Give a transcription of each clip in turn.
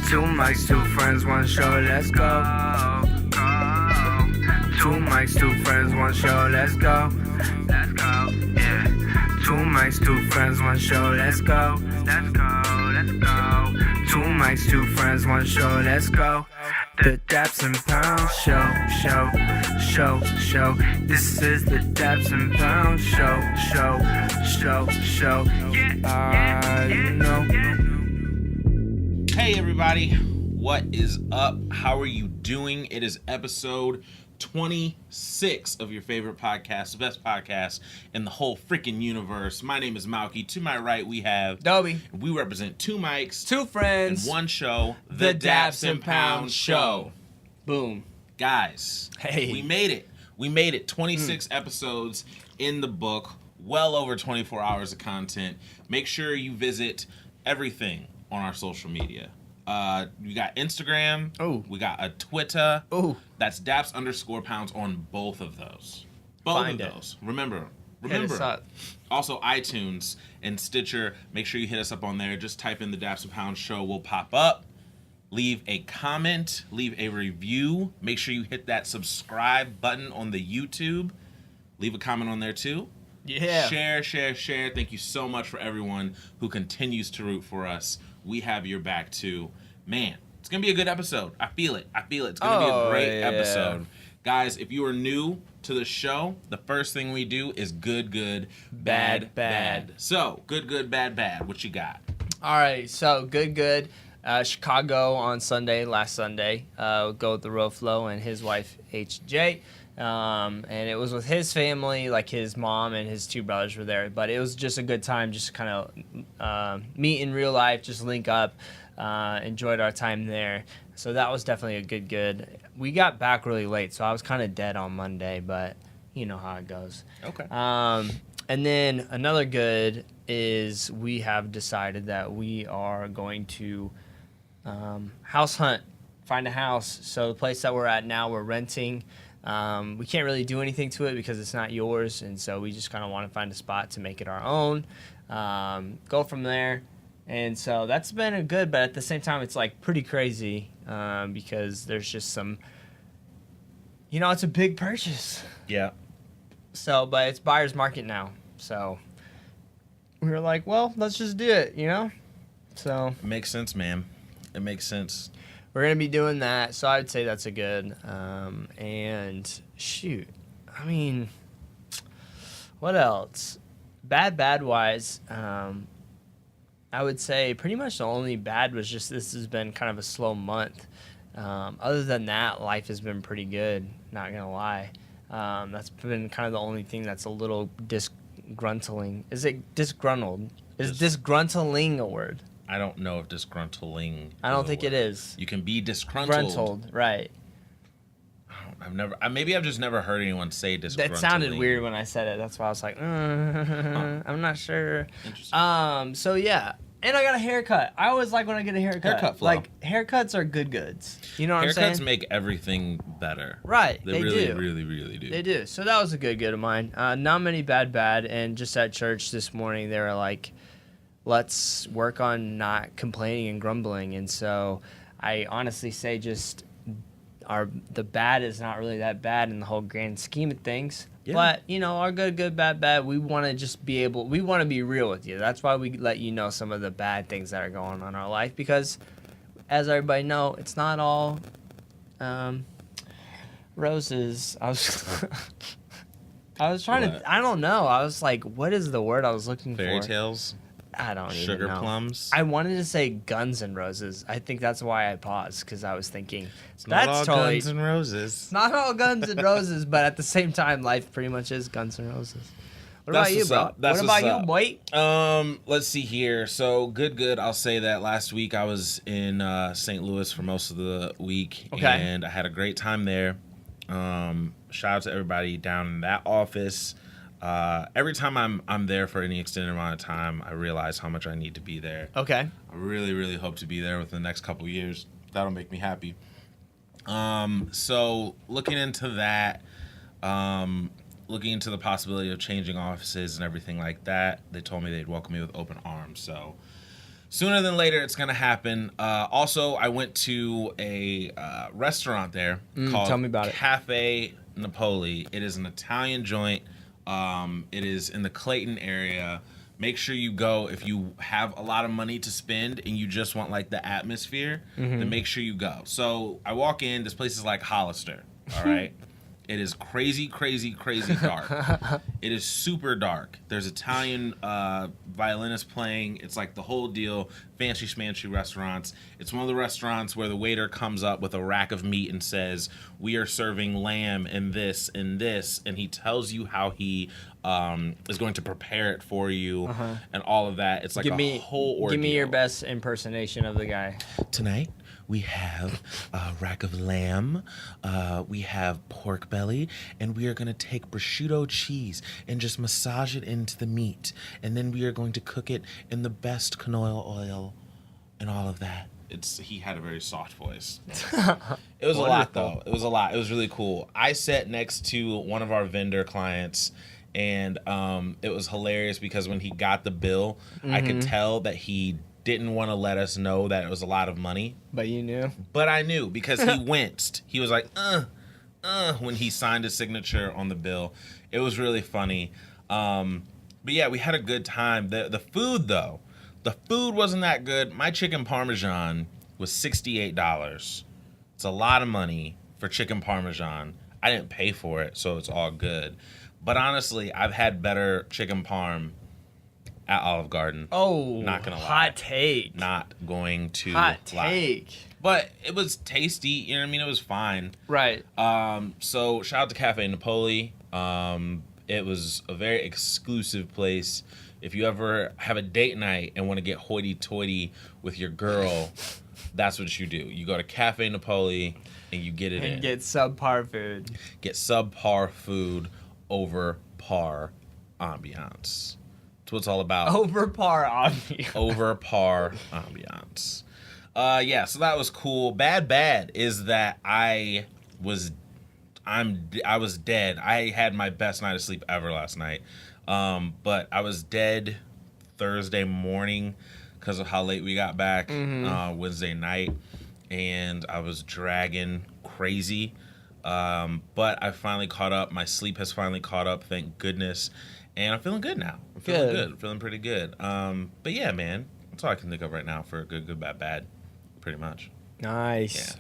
Two mics, two friends, one show, let's go. Two mics, two friends, one show, let's go. Let's go, yeah. Two mics, two friends, one show, let's go. Let's go, let's go. Two mics, two friends, one show, let's go. The Daps and Pound show. This is the Daps and Pound show. Yeah, you know. Hey everybody, what is up? How are you doing? It is episode 26 of your favorite podcast, the best podcast in the whole freaking universe. My name is Malcys. To my right, we have Dobie. We represent two mics, Two friends, and one show, the Daps and Pound show. Boom. Guys, Hey. we made it. 26 episodes in the book, well over 24 hours of content. Make sure you visit everything on our social media. We got Instagram. Oh. We got a Twitter. Oh. That's Daps_pounds on both of those. Find it. Those. Remember. Hit us up. Also, iTunes and Stitcher. Make sure you hit us up on there. Just type in the Daps and Pounds show. Will pop up. Leave a comment. Leave a review. Make sure you hit that subscribe button on the YouTube. Leave a comment on there too. Yeah. Share. Thank you so much for everyone who continues to root for us. We have your back too. Man, it's going to be a good episode. I feel it. It's going to be a great episode. Guys, if you are new to the show, the first thing we do is good, bad. So, good, bad. What you got? All right, so good. Chicago on last Sunday. Go with the Roflo and his wife, HJ. And it was with his family, like his mom and his two brothers were there. But it was just a good time, just kind of meet in real life, just link up. Enjoyed our time there. So that was definitely a good. We got back really late, so I was kind of dead on Monday, but you know how it goes. Okay. And then another good is we have decided that we are going to house hunt, find a house. So the place that we're at now, we're renting. We can't really do anything to it because it's not yours, and so we just kind of want to find a spot to make it our own. Go from there. And so that's been a good, but at the same time, it's like pretty crazy because there's just some, it's a big purchase. Yeah. So, but it's buyer's market now. So we were like, well, let's just do it, So It makes sense, man. It makes sense. We're going to be doing that. So I would say that's a good. And shoot, what else? Bad wise, I would say pretty much the only bad was just this has been kind of a slow month. Other than that, life has been pretty good, not going to lie. That's been kind of the only thing that's a little disgruntling. Is it disgruntled? Is disgruntling a word? I don't know if disgruntling. I don't think it is. You can be disgruntled. Disgruntled, right. Maybe I've just never heard anyone say disgruntling. That sounded weird when I said it. That's why I was like, I'm not sure. Interesting. So yeah. And I got a haircut. I always like when I get a haircut. Haircut flow. Like, haircuts are goods. You know what I'm saying? Haircuts make everything better. Right. They really do. They do. So that was a good of mine. Not many bad. And just at church this morning, they were like, let's work on not complaining and grumbling. And so I honestly say just the bad is not really that bad in the whole grand scheme of things. Yeah. But, our good, bad, we want to just we want to be real with you. That's why we let you know some of the bad things that are going on in our life. Because, as everybody know, it's not all roses. I was trying to, I don't know. I was like, what is the word I was looking for? Fairy tales? I don't even Sugar know. plums? I wanted to say Guns and Roses. I think that's why I paused, because I was thinking, it's not all Guns and Roses. It's not all Guns and Roses, but at the same time, life pretty much is Guns and Roses. What about you, bro? What about you, boy? Let's see here. So, good. I'll say that last week I was in St. Louis for most of the week, and I had a great time there. Shout out to everybody down in that office. Every time I'm there for any extended amount of time, I realize how much I need to be there. Okay. I really hope to be there within the next couple of years. That'll make me happy. So looking into that, looking into the possibility of changing offices and everything like that, they told me they'd welcome me with open arms. So sooner than later, it's gonna happen. Also, I went to a restaurant there called tell me about it. Cafe Napoli. It is an Italian joint. It is in the Clayton area. Make sure you go if you have a lot of money to spend and you just want like the atmosphere. Then make sure you go. So I walk in. This place is like Hollister. All right. It is crazy, crazy, crazy dark. It is super dark. There's Italian violinists playing. It's like the whole deal. Fancy schmancy restaurants. It's one of the restaurants where the waiter comes up with a rack of meat and says, "We are serving lamb and this and this," and he tells you how he is going to prepare it for you and all of that. It's like a whole ordeal. Give me your best impersonation of the guy. Tonight, we have a rack of lamb, we have pork belly, and we are going to take prosciutto cheese and just massage it into the meat. And then we are going to cook it in the best canola oil and all of that. He had a very soft voice. It was a lot, though. It was a lot. It was really cool. I sat next to one of our vendor clients, and it was hilarious because when he got the bill, I could tell that he didn't want to let us know that it was a lot of money. But you knew? But I knew because he winced. He was like, when he signed his signature on the bill. It was really funny. But yeah, we had a good time. The food, though, the food wasn't that good. My chicken parmesan was $68. It's a lot of money for chicken parmesan. I didn't pay for it, so it's all good. But honestly, I've had better chicken parm at Olive Garden. Oh, not gonna lie. Hot take. Not going to hot lie. take. But it was tasty. You know what I mean? It was fine. Right. So shout out to Cafe Napoli. It was a very exclusive place. If you ever have a date night and want to get hoity-toity with your girl, that's what you do. You go to Cafe Napoli and you get it in. And get subpar food. Get subpar food over par ambiance. That's what it's all about. Over par ambiance. Over par ambiance. Yeah, so that was cool. Bad is that I was dead. I had my best night of sleep ever last night. But I was dead Thursday morning because of how late we got back Wednesday night, and I was dragging crazy. But I finally caught up. My sleep has finally caught up, thank goodness. And I'm feeling good now. I'm feeling good. I'm feeling pretty good. But yeah, man, that's all I can think of right now for a good, bad, pretty much. Nice.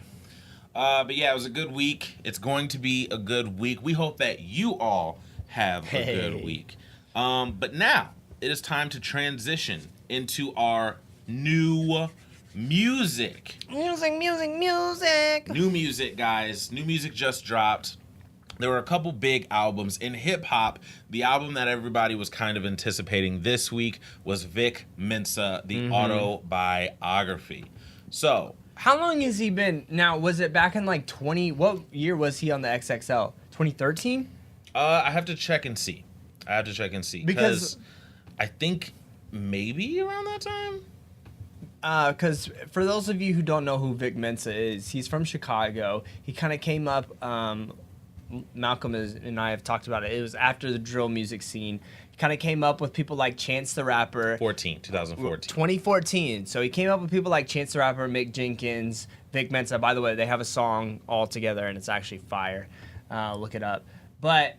Yeah. But yeah, it was a good week. It's going to be a good week. We hope that you all have a good week. But now it is time to transition into our new music. Music. New music, guys. New music just dropped. There were a couple big albums. In hip-hop, the album that everybody was kind of anticipating this week was Vic Mensa, the autobiography. So, how long has he been? Now, was it back in like what year was he on the XXL? 2013? I have to check and see. Because I think maybe around that time. Because for those of you who don't know who Vic Mensa is, he's from Chicago. He kind of came up... Malcolm and I have talked about it. It was after the drill music scene. He kind of came up with people like Chance the Rapper. 2014. So he came up with people like Chance the Rapper, Mick Jenkins, Vic Mensa. By the way, they have a song all together, and it's actually fire. Look it up. But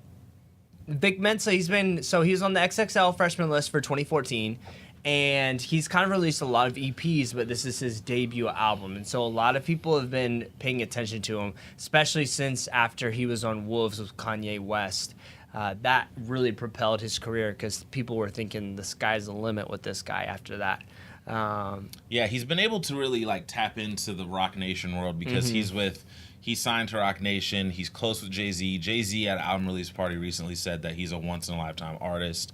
Vic Mensa, he was on the XXL freshman list for 2014. And he's kind of released a lot of EPs, but this is his debut album. And so a lot of people have been paying attention to him, especially since after he was on Wolves with Kanye West. That really propelled his career because people were thinking the sky's the limit with this guy after that. Yeah, he's been able to really like tap into the Rock Nation world because he's signed to Rock Nation. He's close with Jay-Z. Jay-Z at an album release party recently said that he's a once-in-a-lifetime artist.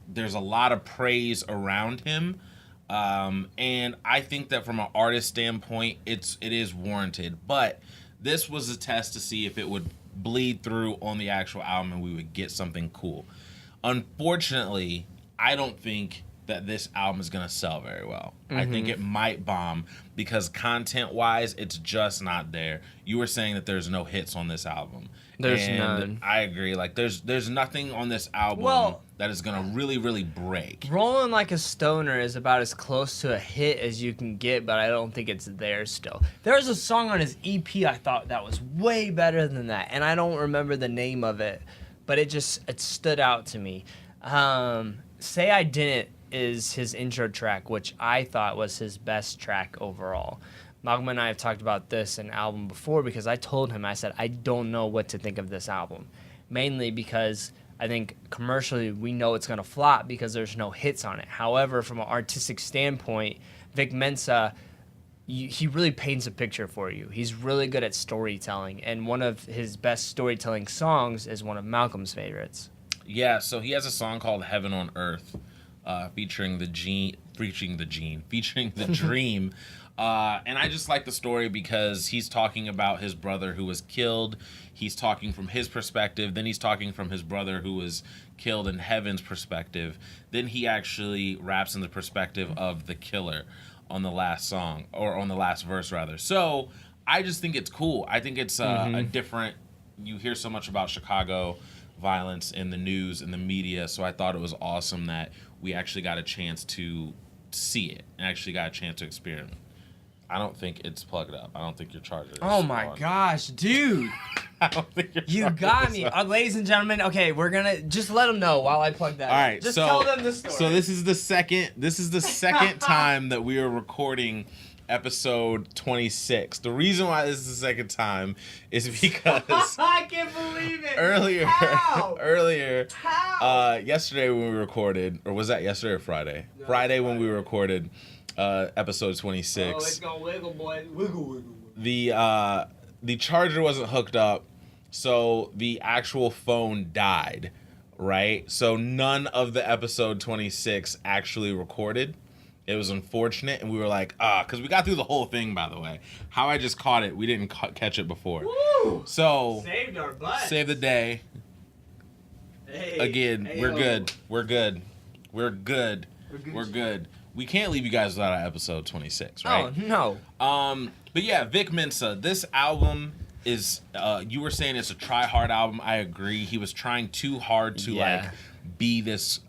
There's a lot of praise around him, and I think that from an artist standpoint, it is warranted. But this was a test to see if it would bleed through on the actual album and we would get something cool. Unfortunately, I don't think that this album is going to sell very well. I think it might bomb because content-wise, it's just not there. You were saying that there's no hits on this album. There's none. I agree. Like there's nothing on this album that is gonna really, really break. Rolling Like a Stoner is about as close to a hit as you can get, but I don't think it's there still. There's a song on his EP I thought that was way better than that, and I don't remember the name of it, but it stood out to me. Say I Didn't is his intro track, which I thought was his best track overall. Malcolm and I have talked about this in album before because I told him, I said, I don't know what to think of this album. Mainly because I think commercially we know it's going to flop because there's no hits on it. However, from an artistic standpoint, Vic Mensa, he really paints a picture for you. He's really good at storytelling, and one of his best storytelling songs is one of Malcolm's favorites. Yeah, so he has a song called Heaven on Earth, featuring the Dream. And I just like the story because he's talking about his brother who was killed. He's talking from his perspective. Then he's talking from his brother who was killed in Heaven's perspective. Then he actually raps in the perspective of the killer on the last song, or on the last verse rather. So I just think it's cool. I think it's a different, you hear so much about Chicago violence in the news and the media. So I thought it was awesome that we actually got a chance to see it and actually got a chance to experiment. I don't think it's plugged up. I don't think your charger is Oh my gosh, dude. I don't think You got me. Ladies and gentlemen, okay, we're going to just let them know while I plug that. All right, just so, tell them the story. So this is the second time that we are recording episode 26. The reason why this is the second time is because I can't believe it. earlier How? yesterday when we recorded, or was that yesterday or Friday? No, Friday when we recorded episode 26. Oh, it's gonna wiggle, boy. Wiggle. The charger wasn't hooked up, so the actual phone died, right? So none of the episode 26 actually recorded. It was unfortunate, and we were like, because we got through the whole thing, by the way. How I just caught it, we didn't catch it before. Woo! So Saved our butt. save the day. Hey, Again, hey, we're yo. good. We're good. We're good. We're good. We can't leave you guys without episode 26, right? Oh, no. But yeah, Vic Mensa. This album is, you were saying it's a try-hard album. I agree. He was trying too hard to, Yeah. be this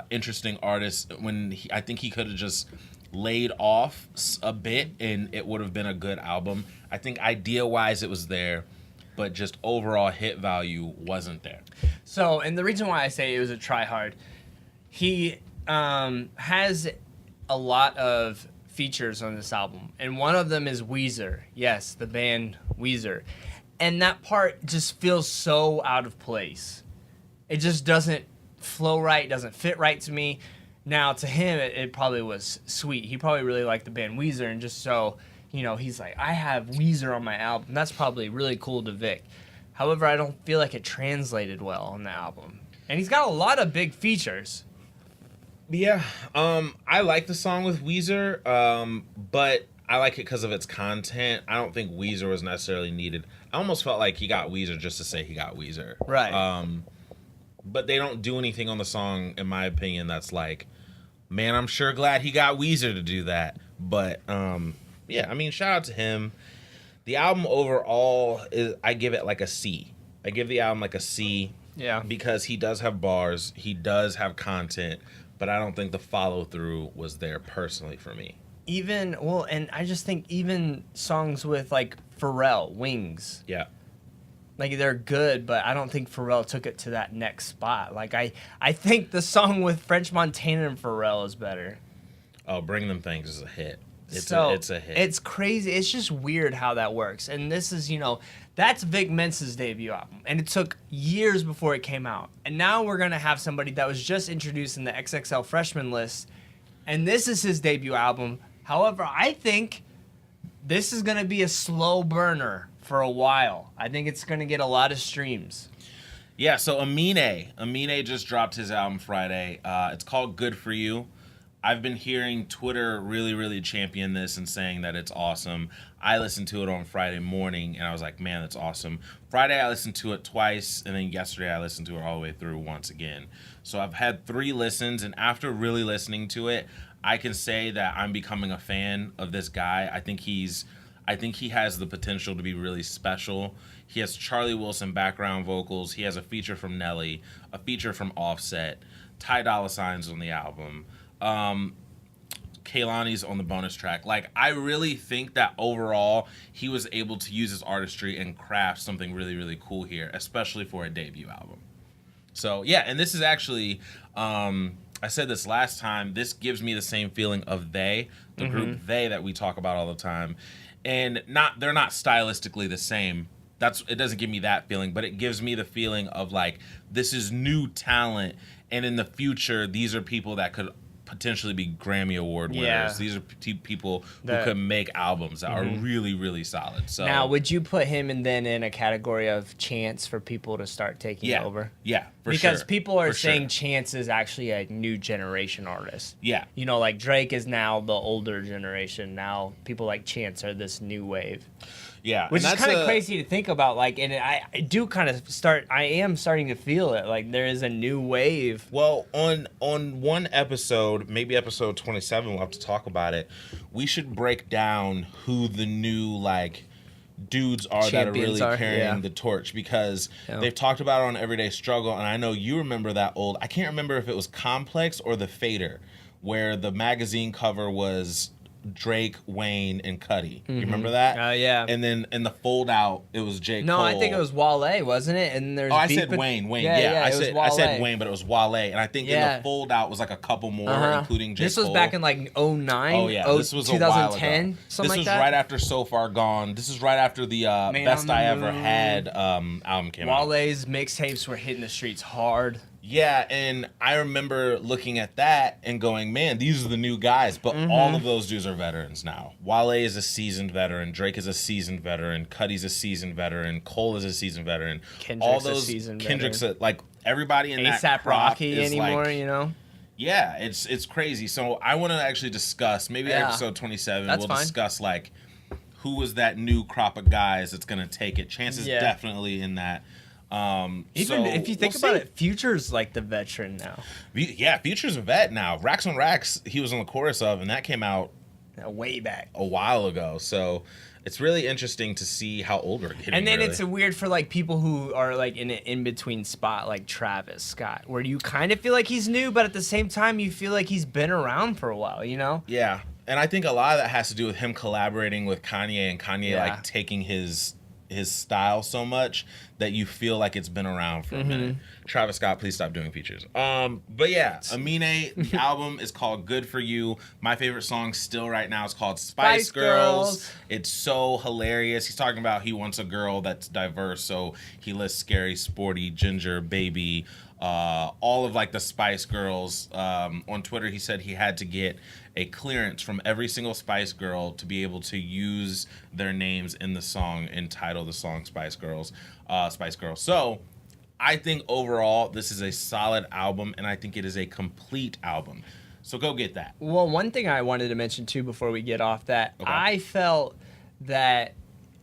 interesting artist when I think he could have just laid off a bit and it would have been a good album. I think idea-wise it was there, but just overall hit value wasn't there. So, and the reason why I say it was a try hard, he has a lot of features on this album, and one of them is Weezer. Yes, the band Weezer. And that part just feels so out of place. It just doesn't flow right, doesn't fit right to me. Now, to him, it probably was sweet. He probably really liked the band Weezer, and just so, he's like, I have Weezer on my album. That's probably really cool to Vic. However, I don't feel like it translated well on the album. And he's got a lot of big features. Yeah, I like the song with Weezer, but I like it because of its content. I don't think Weezer was necessarily needed. I almost felt like he got Weezer just to say he got Weezer. Right. But they don't do anything on the song, in my opinion, that's like, man, I'm sure glad he got Weezer to do that. But, yeah, I mean, shout out to him. The album overall, I give it like a C. I give the album like a C. Yeah. Because he does have bars, he does have content, but I don't think the follow-through was there personally for me. And I just think even songs with, like, Pharrell, Wings. Yeah. Like, they're good, but I don't think Pharrell took it to that next spot. Like, I think the song with French Montana and Pharrell is better. Oh, Bring Them Things is a hit. It's a hit. It's crazy. It's just weird how that works. And this is, that's Vic Mensa's debut album. And it took years before it came out. And now we're going to have somebody that was just introduced in the XXL freshman list. And this is his debut album. However, I think this is going to be a slow burner for a while. I think it's going to get a lot of streams. Yeah, so Amine just dropped his album Friday. It's called Good For You. I've been hearing Twitter really, really champion this and saying that it's awesome. I listened to it on Friday morning, and I was like, man, that's awesome. Friday, I listened to it twice, and then yesterday, I listened to it all the way through once again. So I've had 3 listens, and after really listening to it, I can say that I'm becoming a fan of this guy. I think he has the potential to be really special. He has Charlie Wilson background vocals. He has a feature from Nelly, a feature from Offset. Ty Dolla $ign's on the album. Kehlani's on the bonus track. Like, I really think that overall he was able to use his artistry and craft something really, really cool here, especially for a debut album. So, yeah, and this is actually, I said this last time, this gives me the same feeling of They, the group They that we talk about all the time. And they're not stylistically the same. It doesn't give me that feeling, but it gives me the feeling of, like, this is new talent, and in the future, these are people that could potentially be Grammy Award winners. Yeah. These are people who could make albums that are really, really solid. So now, would you put him in a category of Chance for people to start taking over? Yeah, because people are For saying sure. Chance is actually a new generation artist. Yeah. You know, like Drake is now the older generation. Now people like Chance are this new wave. Yeah, Which and is that's kind of crazy to think about, like, and I am starting to feel it, like there is a new wave. Well, on one episode, maybe episode 27, we'll have to talk about it. We should break down who the new, like, dudes are that are really carrying the torch, because they've talked about it on Everyday Struggle, and I know you remember that old, I can't remember if it was Complex or The Fader, where the magazine cover was Drake, Wayne, and Cudi. You remember that? Yeah. And then in the fold out, it was J. No, Cole. I think it was Wale, wasn't it? And there's I said Wayne. Yeah, I it was said Wale. Wayne, but it was Wale. And I think in the fold out was like a couple more, including J. This Cole. was back in like 09. Oh yeah, this was 2010, a while ago. something like This was that. right after So Far Gone. This is right after the Best I Ever Had album came out. Wale's mixtapes were hitting the streets hard. Yeah, and I remember looking at that and going, man, these are the new guys. But all of those dudes are veterans now. Wale is a seasoned veteran. Drake is a seasoned veteran. Cudi's a seasoned veteran. Cole is a seasoned veteran. Kendrick's a seasoned Kendrick's like everybody in that A$AP crop Rocky is anymore, like, you know? Yeah, it's crazy. So I want to actually discuss, maybe episode 27, That's we'll fine. discuss like who was that new crop of guys that's going to take it. Chance is definitely in that. Even if you think about it, Future's like the veteran now. Yeah, Future's a vet now. Racks on Racks, he was on the chorus of, and that came out Way back. a while ago. So it's really interesting to see how old we're getting. And then really. it's weird for like people who are like in an in-between spot like Travis Scott, where you kind of feel like he's new, but at the same time you feel like he's been around for a while, you know? Yeah. And I think a lot of that has to do with him collaborating with Kanye, and Kanye like taking his style so much that you feel like it's been around for a minute. Travis Scott, please stop doing features. But yeah, Amine, the album is called Good For You. My favorite song still right now is called Spice Girls. It's so hilarious. He's talking about he wants a girl that's diverse, so he lists Scary, Sporty, Ginger, Baby, all of like the Spice Girls. On Twitter, he said he had to get a clearance from every single Spice Girl to be able to use their names in the song and title the song Spice Girls. So I think overall this is a solid album, and I think it is a complete album. So go get that. Well, one thing I wanted to mention too before we get off that, I felt that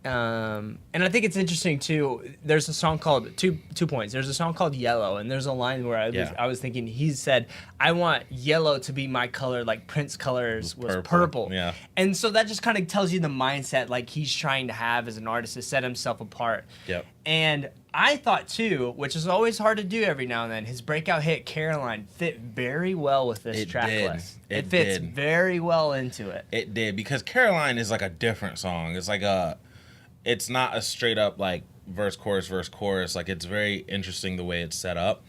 and I think it's interesting too. There's a song called two points. There's a song called Yellow, and there's a line where I was thinking, he said, "I want yellow to be my color, like Prince colors was purple." Yeah. And so that just kind of tells you the mindset like he's trying to have as an artist to set himself apart. Yep. And I thought too, which is always hard to do every now and then, his breakout hit Caroline fit very well with this track list. It fits very well into it. It did, because Caroline is like a different song. It's like it's not a straight up like verse, chorus. Like, it's very interesting the way it's set up.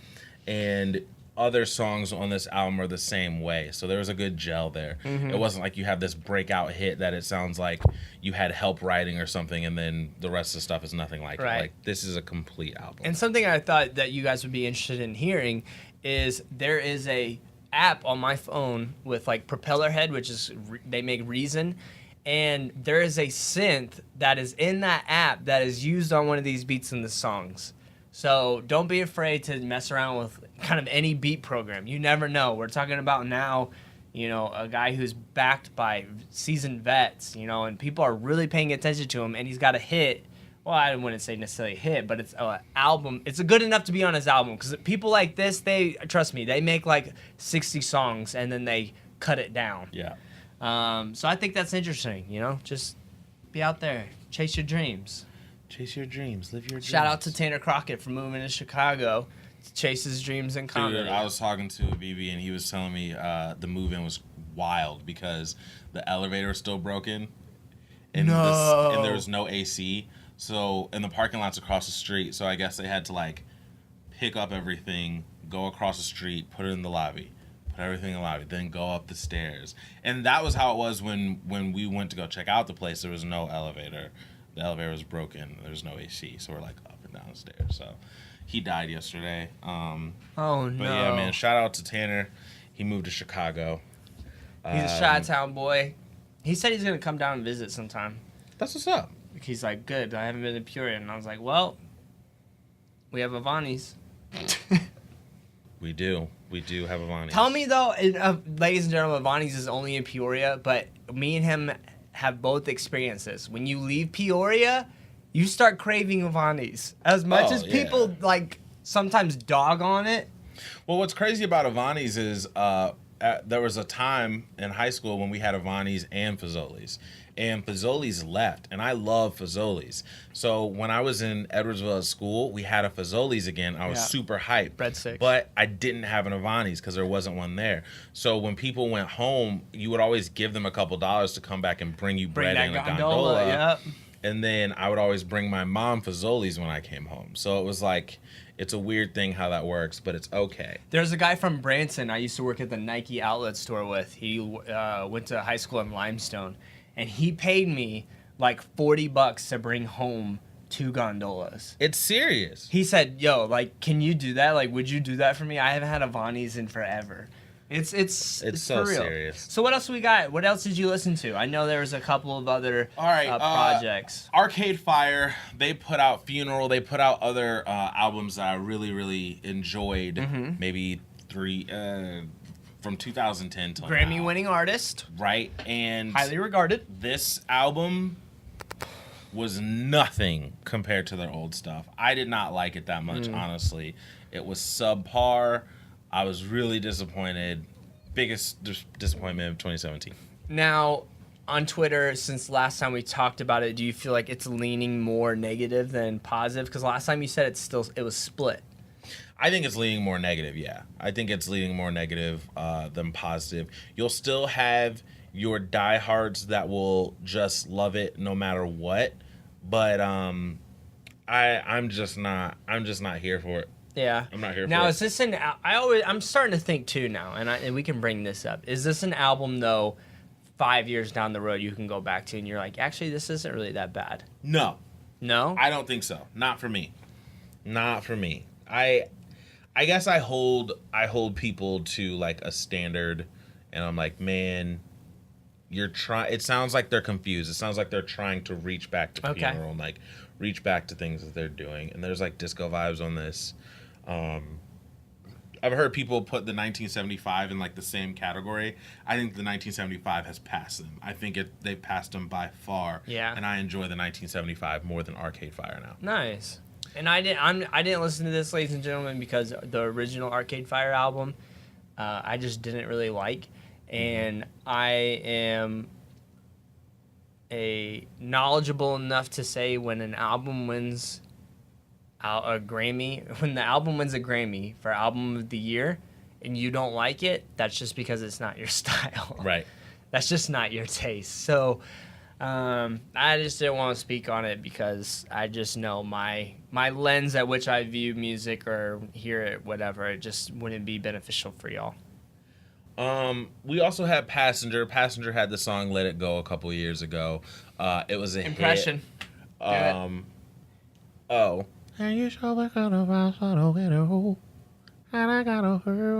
And other songs on this album are the same way. So there was a good gel there. It wasn't like you have this breakout hit that it sounds like you had help writing or something, and then the rest of the stuff is nothing like it. Like, this is a complete album. And something I thought that you guys would be interested in hearing is there is a app on my phone with like Propeller Head, which is they make Reason. And there is a synth that is in that app that is used on one of these beats in the songs. So don't be afraid to mess around with kind of any beat program. You never know. We're talking about now, you know, a guy who's backed by seasoned vets, you know, and people are really paying attention to him, and he's got a hit. Well, I wouldn't say necessarily a hit, but it's an album. It's good enough to be on his album, because people like this, trust me, they make like 60 songs and then they cut it down. Yeah. So I think that's interesting, you know, just be out there, chase your dreams. Chase your dreams, live your dreams. Shout out to Tanner Crockett for moving to Chicago chase his dreams in comedy. Dude, I was talking to BB and he was telling me the move-in was wild because the elevator was still broken. And and there was no AC. So, and the parking lot's across the street. So I guess they had to like pick up everything, go across the street, put it in the lobby, put everything in the lobby, then go up the stairs. And that was how it was when we went to go check out the place. There was no elevator. The elevator was broken. There was no AC. So we're like up and down the stairs. So he died yesterday. Oh, no. But yeah, man, shout out to Tanner. He moved to Chicago. He's a Chi-Town boy. He said he's going to come down and visit sometime. That's what's up. He's like, good, I haven't been to Peoria. And I was like, well, we have Avani's. We do. We do have Avani's. Tell me, though, ladies and gentlemen, Avani's is only in Peoria, but me and him have both experienced this. When you leave Peoria, you start craving Avani's. As much as people, like, sometimes dog on it. Well, what's crazy about Avani's is there was a time in high school when we had Avani's and Fazoli's. And Fazoli's left, and I love Fazoli's. So when I was in Edwardsville at school, we had a Fazoli's again. I was super hyped. Breadsticks. But I didn't have an Avani's because there wasn't one there. So when people went home, you would always give them a couple dollars to come back and bring you bread and a gondola. Yep. And then I would always bring my mom Fazoli's when I came home. So it was like, it's a weird thing how that works, but it's okay. There's a guy from Branson I used to work at the Nike outlet store with. He went to high school in Limestone. And he paid me like $40 to bring home 2 gondolas. It's serious. He said, yo, like, can you do that? Like, would you do that for me? I haven't had Avani's in forever. It's so for real. serious. So what else we got? What else did you listen to? I know there was a couple of other projects. Arcade Fire, they put out Funeral. They put out other albums that I really, really enjoyed. Mm-hmm. Maybe 3... from 2010 till Grammy-winning artist. Right, and... highly regarded. This album was nothing compared to their old stuff. I did not like it that much, honestly. It was subpar. I was really disappointed. Biggest disappointment of 2017. Now, on Twitter, since last time we talked about it, do you feel like it's leaning more negative than positive? Because last time you said it was split. I think it's leaning more negative, yeah. I think it's leaning more negative than positive. You'll still have your diehards that will just love it no matter what, but I'm just not here for it. Yeah. I'm not here for it. Now, is this I'm starting to think too now, and we can bring this up. Is this an album though 5 years down the road you can go back to and you're like, actually this isn't really that bad? No. No? I don't think so. Not for me. Not for me. I guess I hold people to like a standard, and I'm like, man, it sounds like they're confused. It sounds like they're trying to reach back to Funeral and like reach back to things that they're doing. And there's like disco vibes on this. I've heard people put the 1975 in like the same category. I think the 1975 has passed them. I think they've passed them by far. Yeah. And I enjoy the 1975 more than Arcade Fire now. Nice. And I didn't listen to this, ladies and gentlemen, because the original Arcade Fire album, I just didn't really like. And I am knowledgeable enough to say when an album wins a Grammy, when the album wins a Grammy for Album of the Year, and you don't like it, that's just because it's not your style. Right. That's just not your taste. So I just didn't want to speak on it because I just know my lens at which I view music or hear it, whatever, it just wouldn't be beneficial for y'all. We also had Passenger. Passenger had the song Let It Go a couple years ago. It was a impression. Hit. Oh. And you show me kind of and I gotta hurt.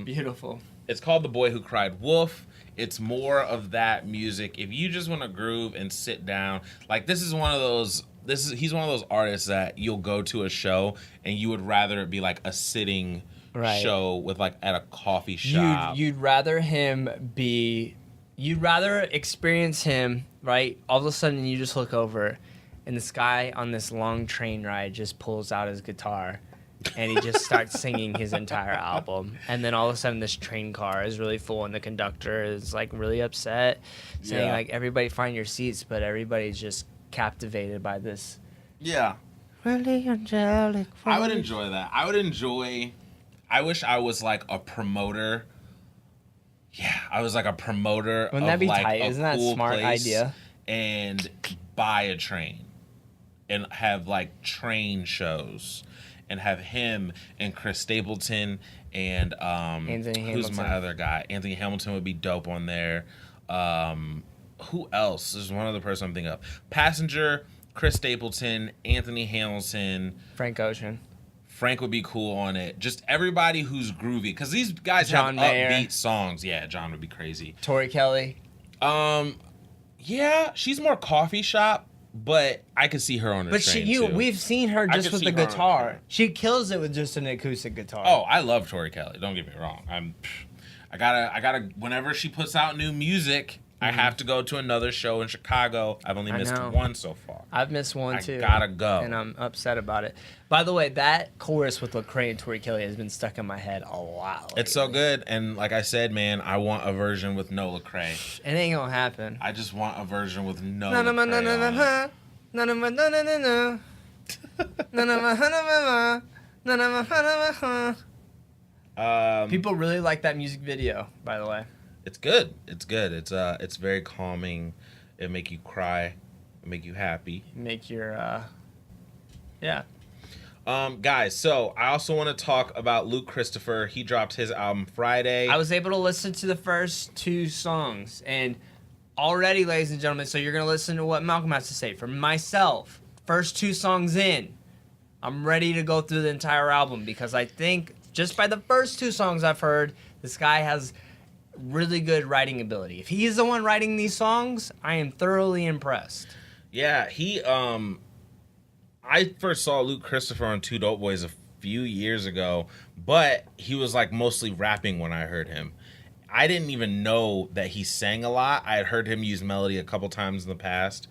Beautiful. It's called The Boy Who Cried Wolf. It's more of that music. If you just want to groove and sit down, like he's one of those artists that you'll go to a show and you would rather it be like a sitting show with like at a coffee shop. You'd rather experience him, right? All of a sudden you just look over and this guy on this long train ride just pulls out his guitar and he just starts singing his entire album. And then all of a sudden this train car is really full and the conductor is like really upset, saying like, everybody find your seats, but everybody's just captivated by this. Yeah. Really angelic. I would enjoy that. I wish I was like a promoter. Yeah, I was like a promoter. Wouldn't that be like tight? a Isn't that a cool smart place idea? And buy a train and have like train shows and have him and Chris Stapleton and Anthony who's Hamilton. my other guy? Anthony Hamilton would be dope on there. Who else? There's one other person I'm thinking of. Passenger, Chris Stapleton, Anthony Hamilton, Frank Ocean. Frank would be cool on it. Just everybody who's groovy, because these guys John have Mayer. upbeat songs. Yeah, John would be crazy. Tori Kelly. Yeah, she's more coffee shop, but I could see her on the But train too. we've seen her I just could with see the her on a guitar. train. She kills it with just an acoustic guitar. Oh, I love Tori Kelly. Don't get me wrong. I gotta. Whenever she puts out new music, I have to go to another show in Chicago. I've only missed know. one so far. I've missed one I too. gotta go. And I'm upset about it. By the way, that chorus with Lecrae and Tori Kelly has been stuck in my head a lot. It's so lately. good, and like I said, man, I want a version with no Lecrae. It ain't gonna happen. I just want a version with no No, no, no, no, Lecrae no, on it. no, no, no, no, no, no, no. No, no, no, no, no, no, no, no, no. People really like that music video, by the way. It's good. It's good. It's very calming. It make you cry. It make you happy. Make your, yeah. Guys, so I also want to talk about Luke Christopher. He dropped his album Friday. I was able to listen to the first 2 songs, and already, ladies and gentlemen, so you're going to listen to what Malcolm has to say. For myself, first 2 songs in, I'm ready to go through the entire album, because I think just by the first 2 songs I've heard, this guy has really good writing ability. If he is the one writing these songs, I am thoroughly impressed. Yeah, I first saw Luke Christopher on Two Dope Boys a few years ago, but he was like mostly rapping when I heard him. I didn't even know that he sang a lot. I had heard him use melody a couple times in the past.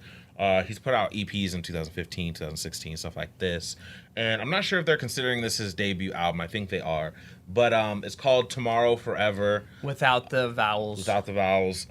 He's put out EPs in 2015, 2016, stuff like this. And I'm not sure if they're considering this his debut album. I think they are. But it's called Tomorrow Forever. Without the vowels. Without the vowels.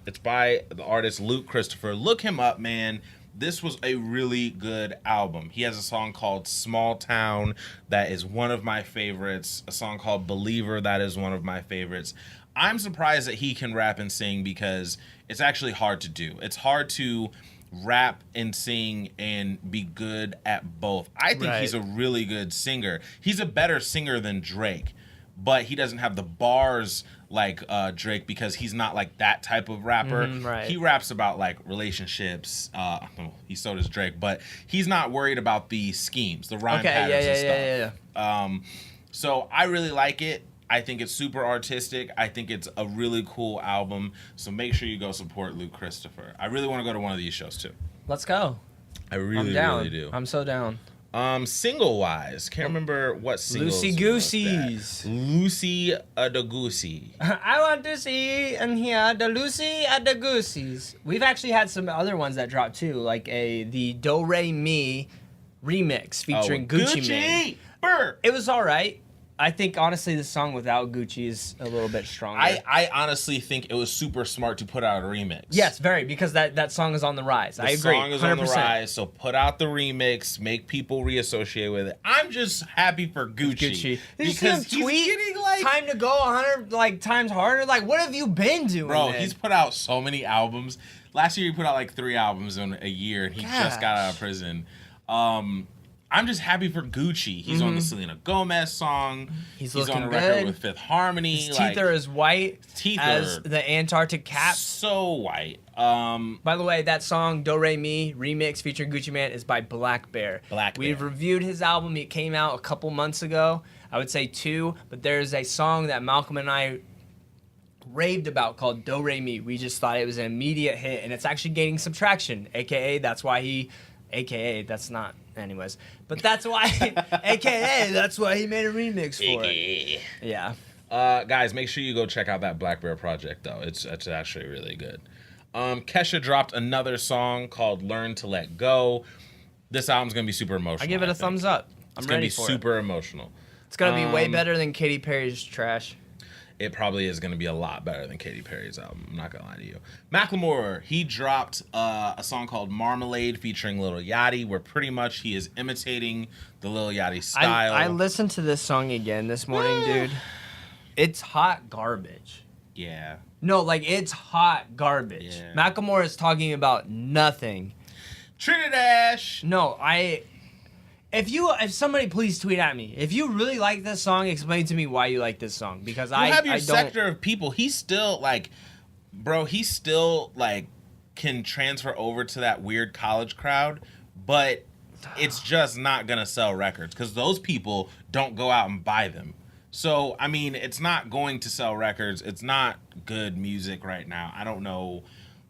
It's by the artist Luke Christopher. Look him up, man. This was a really good album. He has a song called Small Town that is one of my favorites. A song called Believer that is one of my favorites. I'm surprised that he can rap and sing because it's actually hard to do. It's hard to rap and sing and be good at both. I think he's a really good singer. He's a better singer than Drake, but he doesn't have the bars like Drake because he's not like that type of rapper. He raps about like relationships. He so does Drake, but he's not worried about the schemes, the rhyme patterns and stuff. So I really like it. I think it's super artistic. I think it's a really cool album. So make sure you go support Luke Christopher. I really want to go to one of these shows too. Let's go. I really, I'm down. really do. I'm so down. Single wise, can't remember what singles. Loosey Gooseys. Lucy the Goosey. I want to see and hear the Lucy and the Gooseys. We've actually had some other ones that dropped too, like the Do Re Mi remix featuring Gucci Mane. Burr. It was all right. I think honestly the song without Gucci is a little bit stronger. I honestly think it was super smart to put out a remix. Yes, very, because that song is on the rise. I agree. The song is 100%. On the rise, so put out the remix, make people reassociate with it. I'm just happy for Gucci. Did you see him tweet? Getting, like, time to go 100 like times harder. Like, what have you been doing? Bro, then? he's put out so many albums. Last year he put out like 3 albums in a year, and he just got out of prison. I'm just happy for Gucci. He's on the Selena Gomez song. He's on a record with Fifth Harmony. His teeth are as white as the Antarctic caps. So white. By the way, that song Do Re Mi remix featuring Gucci Mane is by Black Bear. We've reviewed his album. It came out a couple months ago. I would say 2, but there's a song that Malcolm and I raved about called Do Re Mi. We just thought it was an immediate hit, and it's actually gaining some traction. AKA, that's why he made a remix for it. Yeah. Guys, make sure you go check out that Black Bear project, though. It's actually really good. Kesha dropped another song called Learn to Let Go. This album's going to be super emotional. I give it a thumbs up. I'm ready for it. It's going to be super emotional. It's going to be way better than Katy Perry's trash. it probably is going to be a lot better than Katy Perry's album. I'm not going to lie to you. Macklemore, he dropped a song called Marmalade featuring Lil Yachty, where pretty much he is imitating the Lil Yachty style. I listened to this song again this morning, dude. It's hot garbage. Yeah. No, like, it's hot garbage. Yeah. Macklemore is talking about nothing. Trinidad. No, if somebody please tweet at me. If you really like this song, explain to me why you like this song. Because You have your I don't. sector of people. He's still like, bro, he still like can transfer over to that weird college crowd, but it's just not gonna sell records because those people don't go out and buy them. So I mean, it's not going to sell records. It's not good music right now. I don't know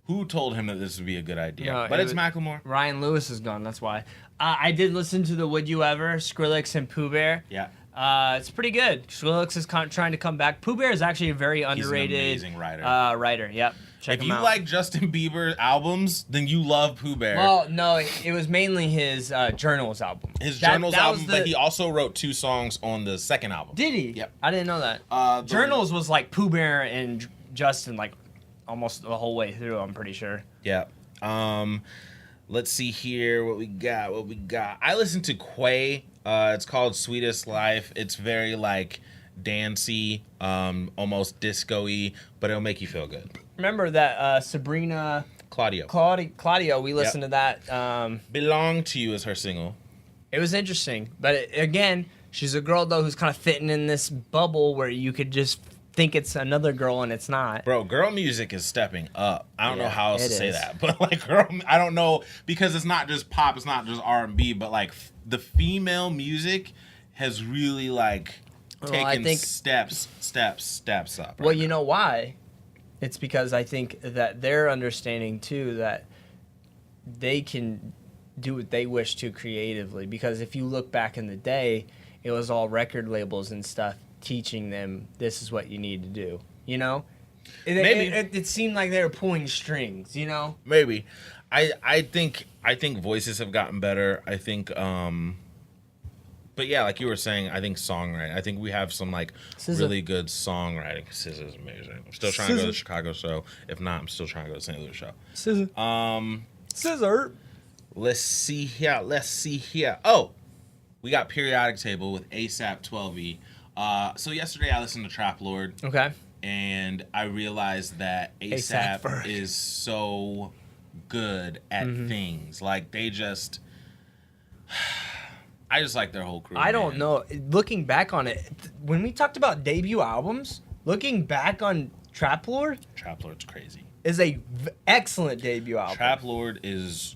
who told him that this would be a good idea, No, but it's Macklemore. Ryan Lewis is gone. That's why. I did listen to the Would You Ever, Skrillex and Pooh Bear. Yeah. It's pretty good. Skrillex is trying to come back. Pooh Bear is actually a very underrated He's an amazing writer. Writer. Yep. Check If him you out. like Justin Bieber albums, then you love Pooh Bear. Well, no, it was mainly his Journals album. His Journals that album, was but he also wrote 2 songs on the second album. Did he? Yep. I didn't know that. Journals was like Pooh Bear and Justin, like almost the whole way through. I'm pretty sure. Yeah. Let's see here what we got. I listened to Quay. It's called Sweetest Life. It's very like dancey, almost disco-y, but it'll make you feel good. Remember that Sabrina Claudio, we listened to that. Belong to You is her single. It was interesting, but again, she's a girl though who's kind of fitting in this bubble where you could just think it's another girl and it's not. Bro, girl music is stepping up. I don't know how else to say is. that, but like girl, I don't know, because it's not just pop, it's not just R&B, but like the female music has really like taken I think steps up. Well, you know why? It's because I think that they're understanding too that they can do what they wish to creatively. Because if you look back in the day, it was all record labels and stuff teaching them this is what you need to do. You know, it seemed like they were pulling strings. You know, maybe. I think voices have gotten better. I think but yeah, like you were saying, I think songwriting. I think we have some like really good songwriting. SZA's amazing. I'm still trying to go to the Chicago show. If not, I'm still trying to go to St. Louis show. Scissor. Let's see here. Oh, we got Periodic Table with ASAP 12E. So yesterday I listened to Trap Lord. Okay. And I realized that ASAP is so good at things. Like they just I just like their whole crew. I don't know. Looking back on it, when we talked about debut albums, looking back on Trap Lord's crazy. Is a excellent debut album. Trap Lord is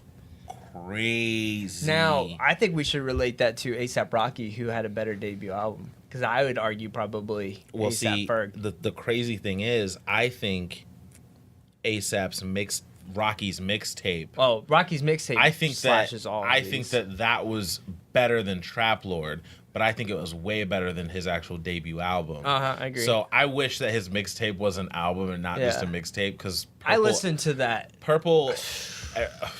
crazy. Now, I think we should relate that to A$AP Rocky, who had a better debut album. Because I would argue probably A$AP Ferg. The crazy thing is, I think Rocky's mixtape. Oh, Rocky's mixtape. I think slashes all. I think that was better than Trap Lord, but I think it was way better than his actual debut album. I agree. So I wish that his mixtape was an album and not just a mixtape. Because I listened to that. Purple,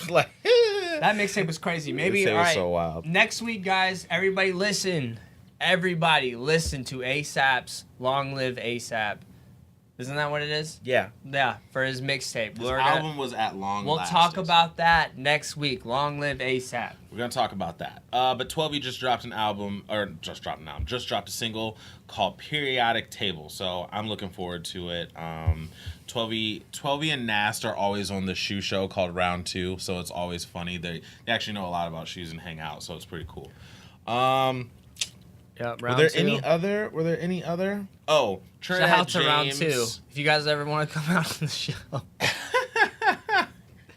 like that mixtape was crazy. Maybe all right. So wild. Next week, guys, everybody listen. Everybody listen to A$AP's "Long Live A$AP." Isn't that what it is? Yeah. Yeah, for his mixtape. His album was at long We'll last. talk about that next week. Long live A$AP. We're going to talk about that. But 12E just dropped just dropped a single called Periodic Table. So I'm looking forward to it. 12E and Nast are always on the shoe show called Round 2. So it's always funny. They actually know a lot about shoes and hang out. So it's pretty cool. Yeah, were there any other? Oh, Trinidad Shout out to James. Round 2. If you guys ever want to come out on the show.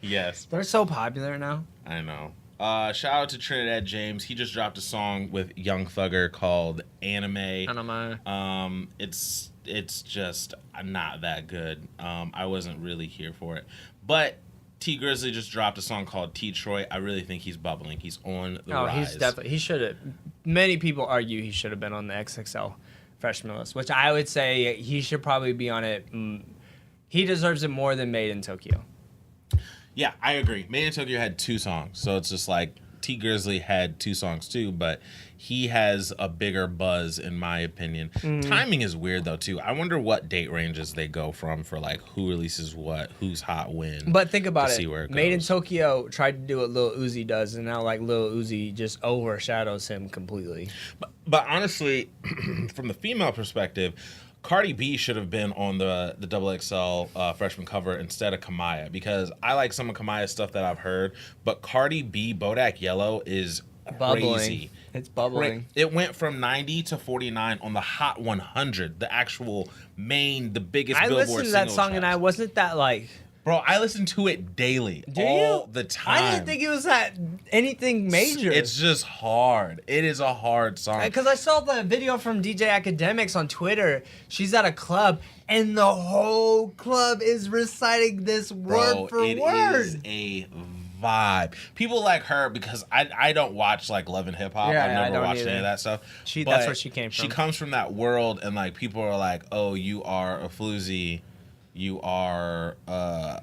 Yes. They're so popular now. I know. Shout out to Trinidad James. He just dropped a song with Young Thugger called Anime. It's just not that good. I wasn't really here for it. But T Grizzly just dropped a song called T-Troy. I really think he's bubbling. He's on the rise. He's definitely. He should have. Many people argue he should have been on the XXL freshman list, which I would say he should probably be on it. He deserves it more than Made in Tokyo. Yeah, I agree. Made in Tokyo had 2 songs, so it's just like T Grizzly had 2 songs too, but he has a bigger buzz in my opinion. Timing is weird though too. I wonder what date ranges they go from for like who releases what, who's hot when. But think about to it. see where it Made in goes. Tokyo tried to do what Lil Uzi does, and now like Lil Uzi just overshadows him completely. But honestly, from the female perspective, Cardi B should have been on the XXL freshman cover instead of Kamaya, because I like some of Kamaya's stuff that I've heard, but Cardi B Bodak Yellow is Bubbling. crazy. It's bubbling. It went from 90 to 49 on the Hot 100, the actual the biggest I Billboard listened to that single song and I charts. wasn't that like. Bro, I listen to it daily, all the time. I didn't think it was that anything major. It's just hard. It is a hard song. Because I saw the video from DJ Academics on Twitter. She's at a club, and the whole club is reciting this word for it word. is a vibe. People like her because I don't watch like Love and Hip Hop. Yeah, I've I never don't watched either. any of that stuff. That's But where she came from. She comes from that world, and like people are like, "Oh, you are a floozy. You are out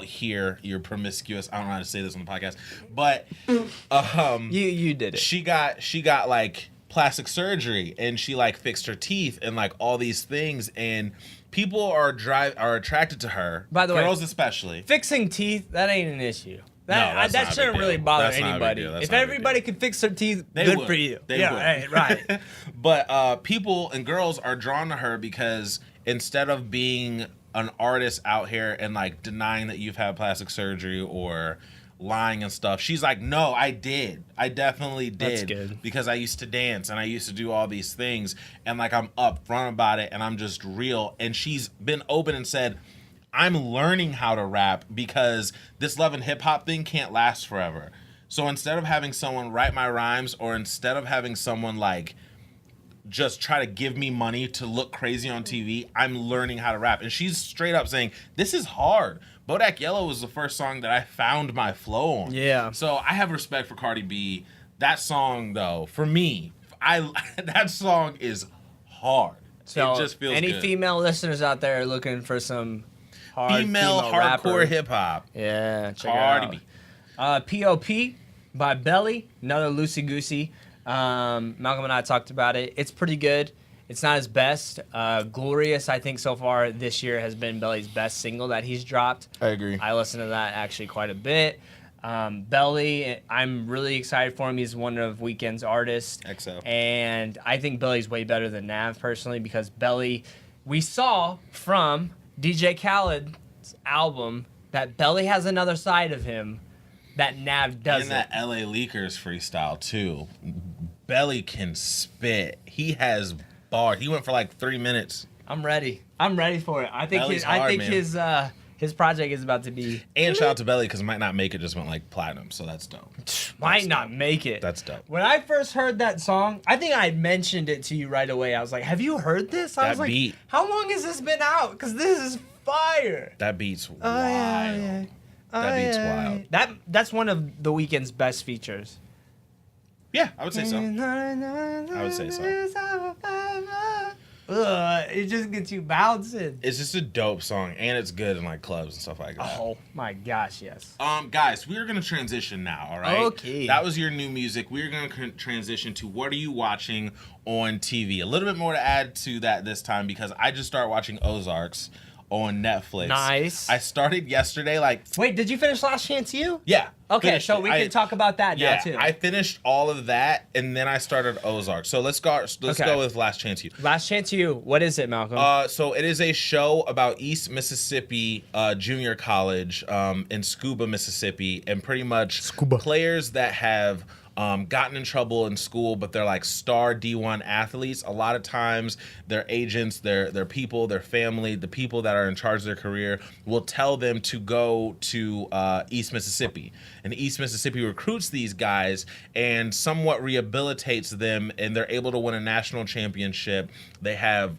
here. You're promiscuous." I don't know how to say this on the podcast, but You did it. she got like plastic surgery, and she like fixed her teeth and like all these things, and people are attracted to her. By the way, girls especially. Fixing teeth, that ain't an issue. that's That not a shouldn't big really deal. bother That's not a big anybody. deal. That's If not a big everybody could fix their teeth, They good would. for you. They yeah, would. hey, right. But people and girls are drawn to her because instead of being an artist out here and like denying that you've had plastic surgery or lying and stuff, she's like, no, I definitely did. That's good. Because I used to dance and I used to do all these things, and like I'm upfront about it and I'm just real. And she's been open and said, I'm learning how to rap because this Love and Hip Hop thing can't last forever. So instead of having someone write my rhymes, or instead of having someone like just try to give me money to look crazy on TV, I'm learning how to rap. And she's straight up saying, this is hard. Bodak Yellow was the first song that I found my flow on. Yeah. So I have respect for Cardi B. That song, though, for me, that song is hard. So it just feels any good. female listeners out there looking for some hard female rapper, hardcore hip hop. yeah, check Cardi it out. P.O.P. by Belly, another loosey goosey. Malcolm and I talked about it. It's pretty good. It's not his best. Glorious, I think, so far this year has been Belly's best single that he's dropped. I agree. I listened to that actually quite a bit. Belly, I'm really excited for him. He's one of Weeknd's artists. XO. And I think Belly's way better than Nav personally, because Belly, we saw from DJ Khaled's album that Belly has another side of him that Nav doesn't. And that LA Leakers freestyle too. Belly can spit. He has bars. He went for like 3 minutes. I'm ready. I'm ready for it. I think Belly's hard, man. his project is about to be And shout out to Belly because Might Not Make It just went like platinum, so that's dope. might not make it. That's dope. When I first heard that song, I think I mentioned it to you right away. I was like, "Have you heard this?" I That was like, beat. "How long has this been out? Because this is fire." That beat's wild. yeah. That beat's wild. That's one of the Weeknd's best features. Yeah, I would say so. I would say so. It just gets you bouncing. It's just a dope song, and it's good in like clubs and stuff like that. Oh my gosh, yes. Guys, we're gonna transition now. All right. Okay. That was your new music. We're gonna transition to what are you watching on TV? A little bit more to add to that this time because I just started watching Ozarks on Netflix. Nice. I started yesterday. Like, Wait, did you finish Last Chance U? yeah. Okay, finished so it. we can talk about that now too. I finished all of that, and then I started Ozarks. So let's go with Last Chance U. Last Chance U. What is it, Malcolm? So it is a show about East Mississippi Junior College in Scuba, Mississippi, and pretty much players that have gotten in trouble in school, but they're like star D1 athletes. A lot of times their agents, their people, their family, the people that are in charge of their career will tell them to go to East Mississippi. And East Mississippi recruits these guys and somewhat rehabilitates them, and they're able to win a national championship. They have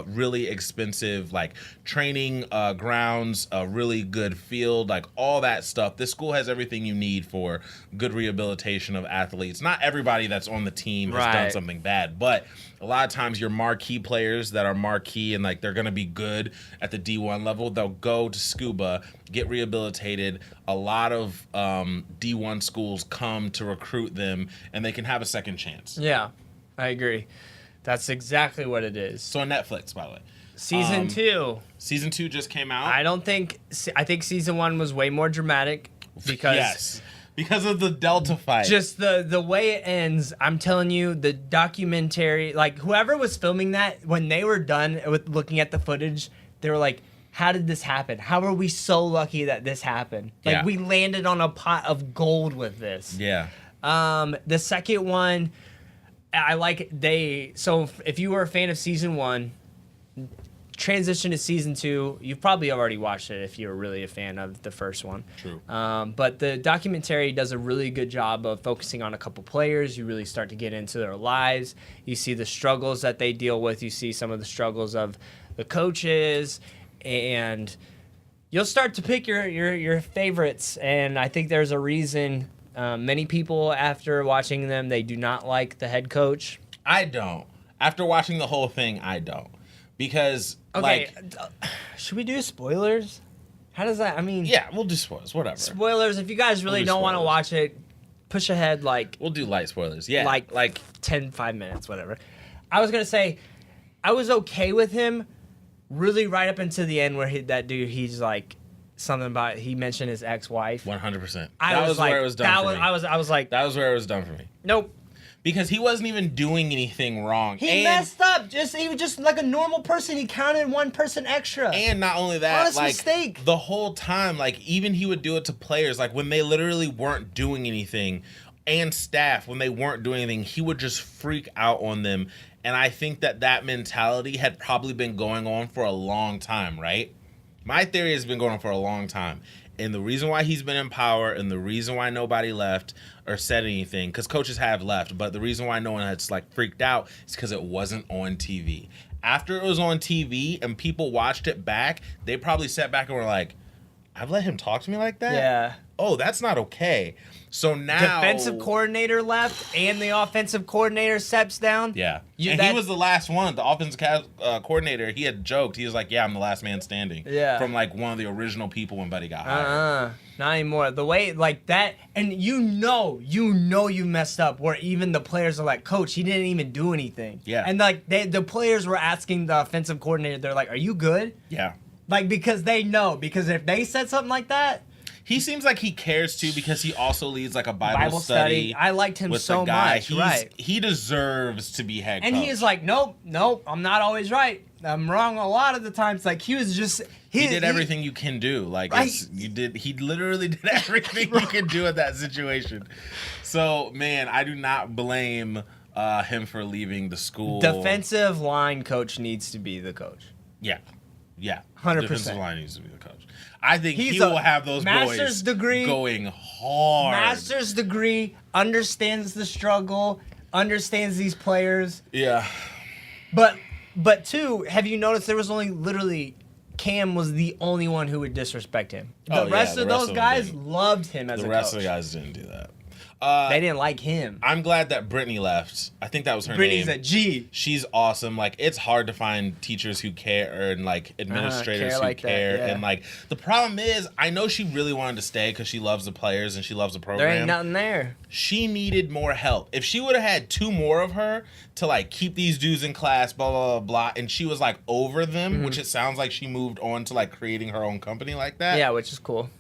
really expensive like training grounds, a really good field, like all that stuff. This school has everything you need for good rehabilitation of athletes athletes. Not everybody that's on the team has done something bad, but a lot of times your marquee players that are marquee and like they're going to be good at the D1 level, they'll go to scuba, get rehabilitated. A lot of D1 schools come to recruit them, and they can have a second chance. Yeah, I agree. That's exactly what it is. So on Netflix, by the way. Season 2. Season 2 just came out. I think season 1 was way more dramatic because because of the Delta fight. Just the way it ends, I'm telling you, the documentary, like whoever was filming that, when they were done with looking at the footage, they were like, how did this happen? How are we so lucky that this happened? Like we landed on a pot of gold with this. Yeah. The second one, so if you were a fan of season 1, transition to season 2, you've probably already watched it if you were really a fan of the first one. True. But the documentary does a really good job of focusing on a couple players. You really start to get into their lives. You see the struggles that they deal with. You see some of the struggles of the coaches, and you'll start to pick your favorites. And I think there's a reason. Many people, after watching them, they do not like the head coach. I don't. After watching the whole thing, I don't. Because, should we do spoilers? How does that, yeah, we'll do spoilers, whatever. Spoilers, if you guys really don't want to watch it, push ahead, we'll do light spoilers, yeah. Like 5 minutes, whatever. I was going to say, I was okay with him really right up into the end where he's like, something about, he mentioned his ex-wife. 100%. That was where it was done for me. I was like. That was where it was done for me. Nope. Because he wasn't even doing anything wrong. He messed up. He was just like a normal person. He counted one person extra. And not only that, honest mistake. The whole time, even he would do it to players, when they literally weren't doing anything, and staff, when they weren't doing anything, he would just freak out on them. And I think that mentality had probably been going on for a long time, right? My theory has been going on for a long time. And the reason why he's been in power and the reason why nobody left or said anything, because coaches have left, but the reason why no one has freaked out is because it wasn't on TV. After it was on TV and people watched it back, they probably sat back and were like, I've let him talk to me like that? Yeah. Oh, that's not okay. So now... Defensive coordinator left and the offensive coordinator steps down. Yeah. He was the last one. The offensive coordinator, he had joked. He was like, yeah, I'm the last man standing. Yeah. From one of the original people when Buddy got hired. Not anymore. The way that, and you messed up, where even the players are like, Coach, he didn't even do anything. Yeah. And the players were asking the offensive coordinator, they're like, are you good? Yeah. Because they know. Because if they said something like that. He seems like he cares too, because he also leads a Bible study. I liked him so much. He deserves to be head coach. And he is like, nope, I'm not always right. I'm wrong a lot of the times. He was just he did everything you can do. He literally did everything you can do in that situation. So man, I do not blame him for leaving the school. Defensive line coach needs to be the coach. Yeah. 100%. Defensive line needs to be the coach. I think he will have those boys going hard. Master's degree, understands the struggle, understands these players. Yeah. But too, have you noticed there was only literally Cam was the only one who would disrespect him. The rest of those guys loved him as a coach. The rest of the guys didn't do that. They didn't like him. I'm glad that Brittany left. I think that was her name. Brittany's a G. She's awesome. It's hard to find teachers who care and administrators who care. That, yeah. And the problem is, I know she really wanted to stay because she loves the players and she loves the program. There ain't nothing there. She needed more help. If she would have had 2 more of her to keep these dudes in class, blah blah blah blah, and she was over them, which it sounds like she moved on to creating her own company like that. Yeah, which is cool.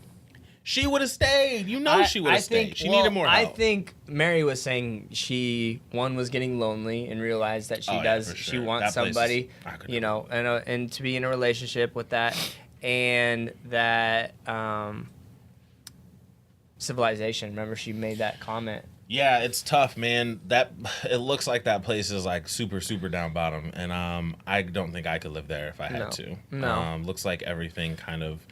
She would have stayed. She would have stayed. She needed more help. I think Mary was saying she was getting lonely and realized that she wants somebody, and to be in a relationship with that, and that civilization. Remember, she made that comment. Yeah, it's tough, man. It looks like that place is super, super down bottom, and I don't think I could live there if I had to. No. Looks like everything kind of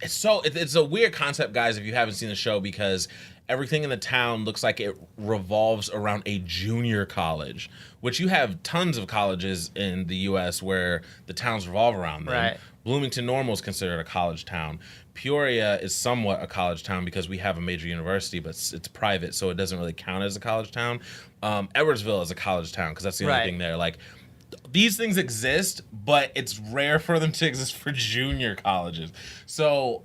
It's a weird concept, guys, if you haven't seen the show, because everything in the town looks like it revolves around a junior college, which you have tons of colleges in the U.S. where the towns revolve around them. Right. Bloomington Normal is considered a college town. Peoria is somewhat a college town because we have a major university, but it's private, so it doesn't really count as a college town. Edwardsville is a college town because that's the only thing there. Like, these things exist, but it's rare for them to exist for junior colleges. So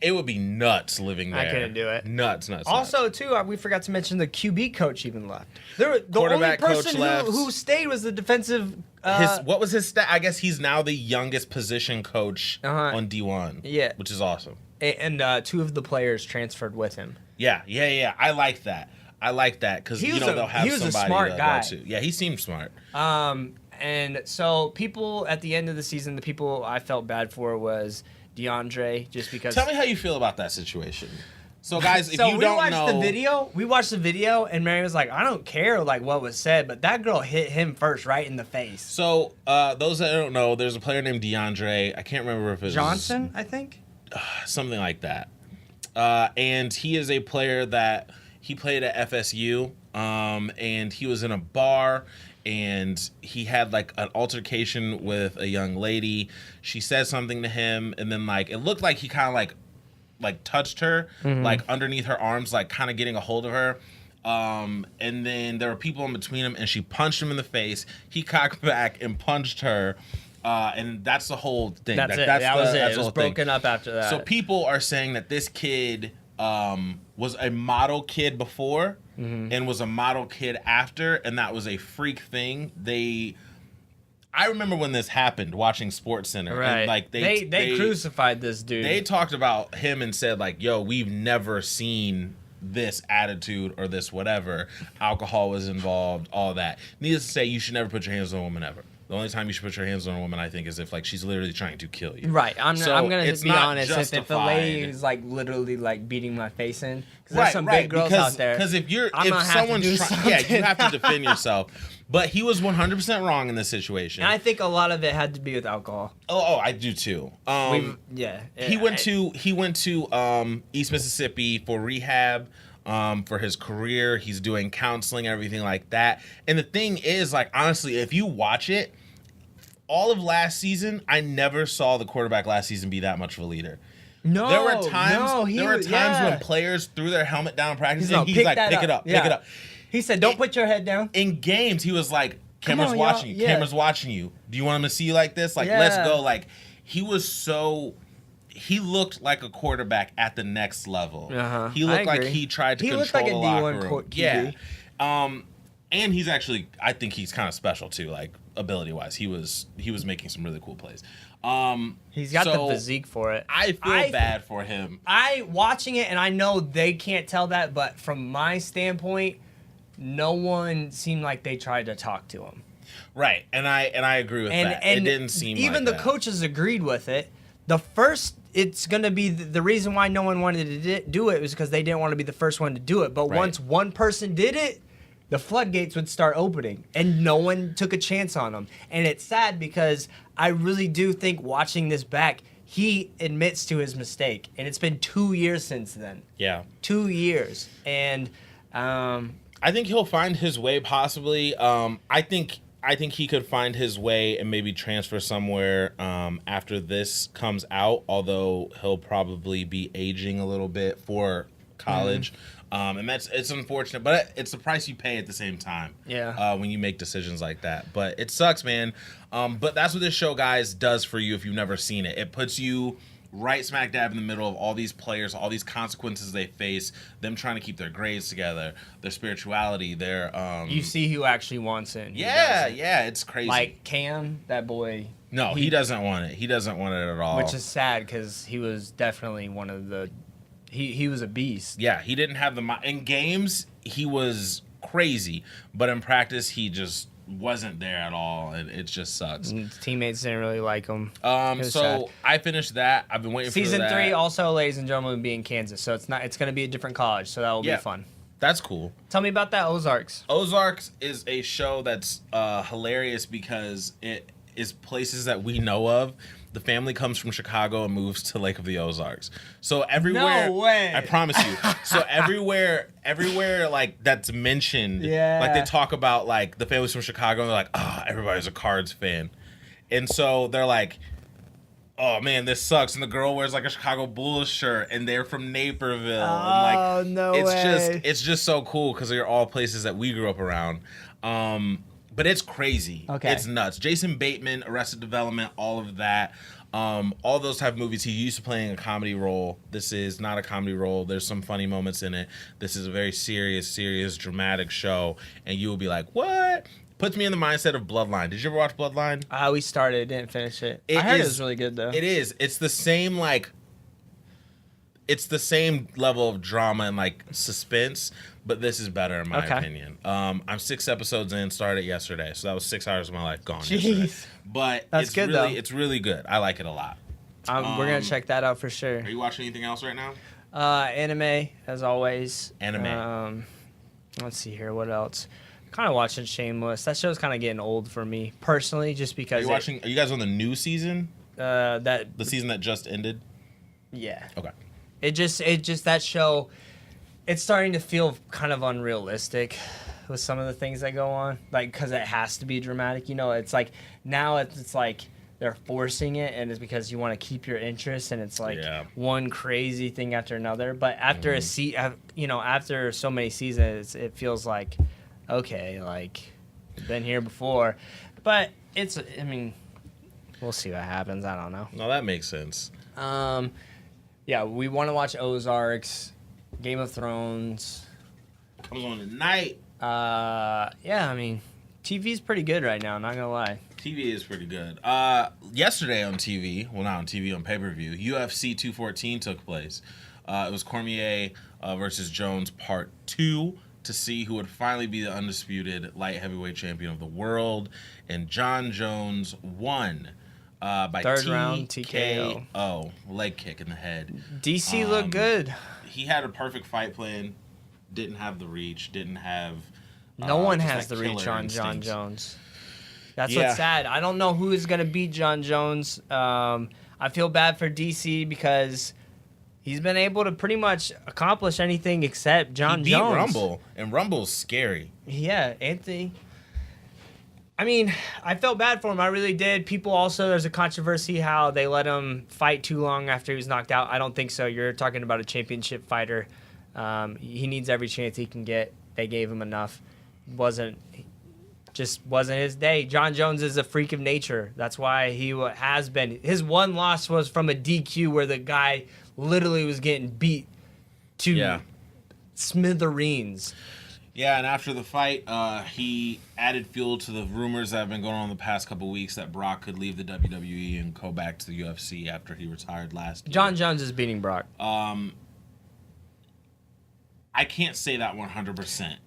it would be nuts living there. I couldn't do it. Nuts. Also, too, we forgot to mention the QB coach even left. The Quarterback only coach person left. who stayed was the defensive. What was his stat? I guess he's now the youngest position coach on D1. Yeah. Which is awesome. And two of the players transferred with him. Yeah. I like that. Because, they'll have somebody a smart guy. Go to. Yeah, he seems smart. And so people at the end of the season, the people I felt bad for was DeAndre, just because. Tell me how you feel about that situation. So, guys, if so you we don't watched know, we watched the video, and Mary was like, "I don't care like what was said, but that girl hit him first, right in the face." So, those that don't know, there's a player named DeAndre. I can't remember if it's Johnson, I think, something like that. And he is a player that he played at FSU, and he was in a bar. And he had like an altercation with a young lady. She said something to him, and then like it looked like he kind of like touched her, like underneath her arms, like kind of getting a hold of her. And then there were people in between him, and she punched him in the face. He cocked back and punched her. And that's the whole thing. That was it. It was broken up after that. So people are saying that this kid was a model kid before and was a model kid after, and that was a freak thing. I remember when this happened, watching SportsCenter. Right. And like they crucified this dude. They talked about him and said like, "Yo, we've never seen this attitude or this whatever. Alcohol was involved, all that." Needless to say, you should never put your hands on a woman ever. The only time you should put your hands on a woman, I think, is if like she's literally trying to kill you. Right. I'm gonna it's be not honest. If the lady is like literally like beating my face in, because there's some big girls out there. Because if someone's trying, you have to defend yourself. But he was 100% wrong in this situation. And I think a lot of it had to be with alcohol. Oh, I do too. He went to East Mississippi for rehab. For his career, he's doing counseling, everything like that. And the thing is, like, honestly, if you watch it, all of last season, I never saw the quarterback last season be that much of a leader. No, there were times when players threw their helmet down in practice, and he's like, pick it up. He said, don't put your head down. In games, he was like, camera's watching you. Camera's watching you. Do you want him to see you like this? Like, let's go. Like, he looked like a quarterback at the next level. He looked like he tried to control the locker room. Yeah. And he's actually, I think he's kind of special too, like ability-wise. He was making some really cool plays. He's got the physique for it. I feel bad for him. Watching it, and I know they can't tell that, but from my standpoint, no one seemed like they tried to talk to him. Right, and I agree with that. It didn't seem even like the coaches agreed with it. It's going to be the reason why no one wanted to do it was because they didn't want to be the first one to do it. But once one person did it, the floodgates would start opening, and no one took a chance on him. And it's sad because I really do think watching this back, he admits to his mistake. And it's been 2 years since then. Yeah. 2 years. And I think he'll find his way possibly. I think he could find his way and maybe transfer somewhere after this comes out, although he'll probably be aging a little bit for college. And it's unfortunate, but it's the price you pay at the same time. Yeah. When you make decisions like that. But it sucks, man. But that's what this show, guys, does for you if you've never seen it. It puts you right smack dab in the middle of all these players, all these consequences they face, them trying to keep their grades together, their spirituality, their you see who actually wants it. Yeah, it's crazy. Like Cam, that boy. No, he doesn't want it. He doesn't want it at all. Which is sad because he was definitely one of the. He was a beast. Yeah, he didn't have in games. He was crazy, but in practice, he just wasn't there at all, and it just sucks. And his teammates didn't really like him. So sad. I finished that. I've been waiting for season 3. Also, ladies and gentlemen, will be in Kansas, so it's going to be a different college, so that will be fun. That's cool. Tell me about that Ozarks. Ozarks is a show that's hilarious because is places that we know of. The family comes from Chicago and moves to Lake of the Ozarks. So everywhere, No way. I promise you. So everywhere, like that's mentioned, Yeah. like they talk about like the family's from Chicago and they're like, oh, everybody's a Cards fan, and so they're like, oh man, this sucks. And the girl wears like a Chicago Bulls shirt, and they're from Naperville. Oh, and like, no way. It's just so cool because they're all places that we grew up around. But it's crazy. Okay. It's nuts. Jason Bateman, Arrested Development, all of that. All those type of movies. He used to playing a comedy role. This is not a comedy role. There's some funny moments in it. This is a very serious, dramatic show. And you will be like, what? Puts me in the mindset of Bloodline. Did you ever watch Bloodline? We started, didn't finish it. I heard it was really good though. It is. It's the same like. It's the same level of drama and like suspense, but this is better in my opinion. I'm 6 episodes in, started yesterday, so that was 6 hours of my life gone. Yesterday. But That's good though. It's really good. I like it a lot. We're gonna check that out for sure. Are you watching anything else right now? Anime as always. Anime. Let's see here. What else? Kind of watching Shameless. That show's kind of getting old for me personally, just because. Are you guys on the new season? The season that just ended. Yeah. Okay. It just that show, it's starting to feel kind of unrealistic with some of the things that go on, like because it has to be dramatic. You know, it's like now it's like they're forcing it, and it's because you want to keep your interest, and it's like one crazy thing after another. But after after so many seasons, it feels like okay, like been here before. But I mean, we'll see what happens. I don't know. No, that makes sense. Yeah, we want to watch Ozarks, Game of Thrones. Comes on tonight. Yeah, I mean, TV's pretty good right now, not gonna lie. TV is pretty good. Yesterday on TV, well, not on TV, on pay-per-view, UFC 214 took place. It was Cormier versus Jones Part 2 to see who would finally be the undisputed light heavyweight champion of the world. And John Jones won. By third round TKO. Leg kick in the head. DC looked good. He had a perfect fight plan. Didn't have the reach. Didn't have. No one has that the reach killer on John instincts. Jones. That's what's sad. I don't know who is gonna beat John Jones. I feel bad for DC because he's been able to pretty much accomplish anything except John Jones. Jones. Rumble, and Rumble's scary. Yeah, Anthony. I mean, I felt bad for him. I really did. People also, there's a controversy how they let him fight too long after he was knocked out. I don't think so. You're talking about a championship fighter. He needs every chance he can get. They gave him enough. Wasn't his day. John Jones is a freak of nature. That's why he has been. His one loss was from a DQ where the guy literally was getting beat to smithereens. Yeah, and after the fight, he added fuel to the rumors that have been going on the past couple weeks that Brock could leave the WWE and go back to the UFC after he retired last year. John Jones is beating Brock. I can't say that 100%.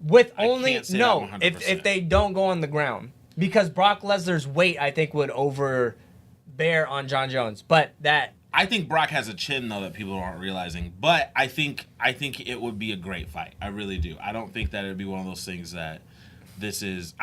If they don't go on the ground. Because Brock Lesnar's weight, I think, would overbear on John Jones. But that... I think Brock has a chin, though, that people aren't realizing. But I think it would be a great fight. I really do. I don't think that it would be one of those things that this is...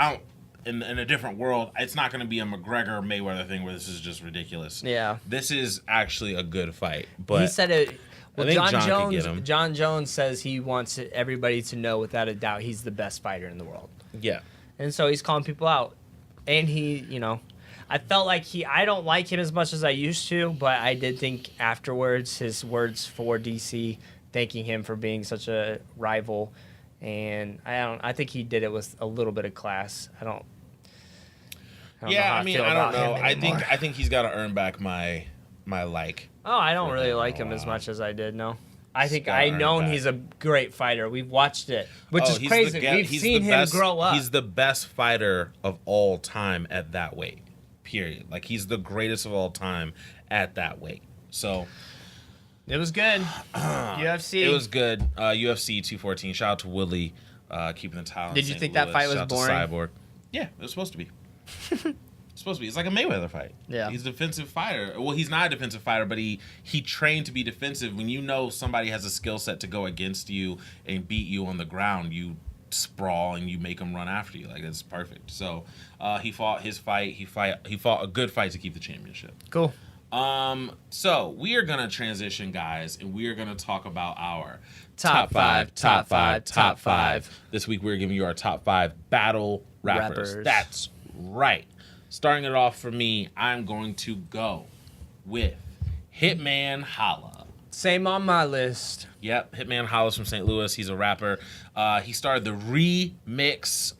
In a different world, it's not going to be a McGregor-Mayweather thing where this is just ridiculous. Yeah. This is actually a good fight. But he said it... Well, I think John Jones says he wants everybody to know without a doubt he's the best fighter in the world. Yeah. And so he's calling people out. And he, I felt like I don't like him as much as I used to, but I did think afterwards his words for DC, thanking him for being such a rival, and I think he did it with a little bit of class. I don't know how I don't know. I think he's got to earn back my like. Oh, I don't really like him as much as I did. No. I think he's a great fighter. We've watched it, which is crazy. We've seen him grow up. He's the best fighter of all time at that weight. Period. Like, he's the greatest of all time at that weight. So it was good. UFC. It was good. UFC 214. Shout out to Woodley keeping the title. Did you think that fight was boring? Shout out to Cyborg. Yeah, it was supposed to be. It's like a Mayweather fight. Yeah. He's a defensive fighter. Well, he's not a defensive fighter, but he trained to be defensive. When you know somebody has a skill set to go against you and beat you on the ground, you sprawl and you make them run after you. Like, it's perfect. So he fought his fight. He fought a good fight to keep the championship. Cool. So we are gonna transition, guys, and we are gonna talk about our Top five. This week we're giving you our top 5 battle rappers. That's right. Starting it off for me, I'm going to go with Hitman Holla. Same on my list. Yep, Hitman Holla's from St. Louis. He's a rapper. He started the remix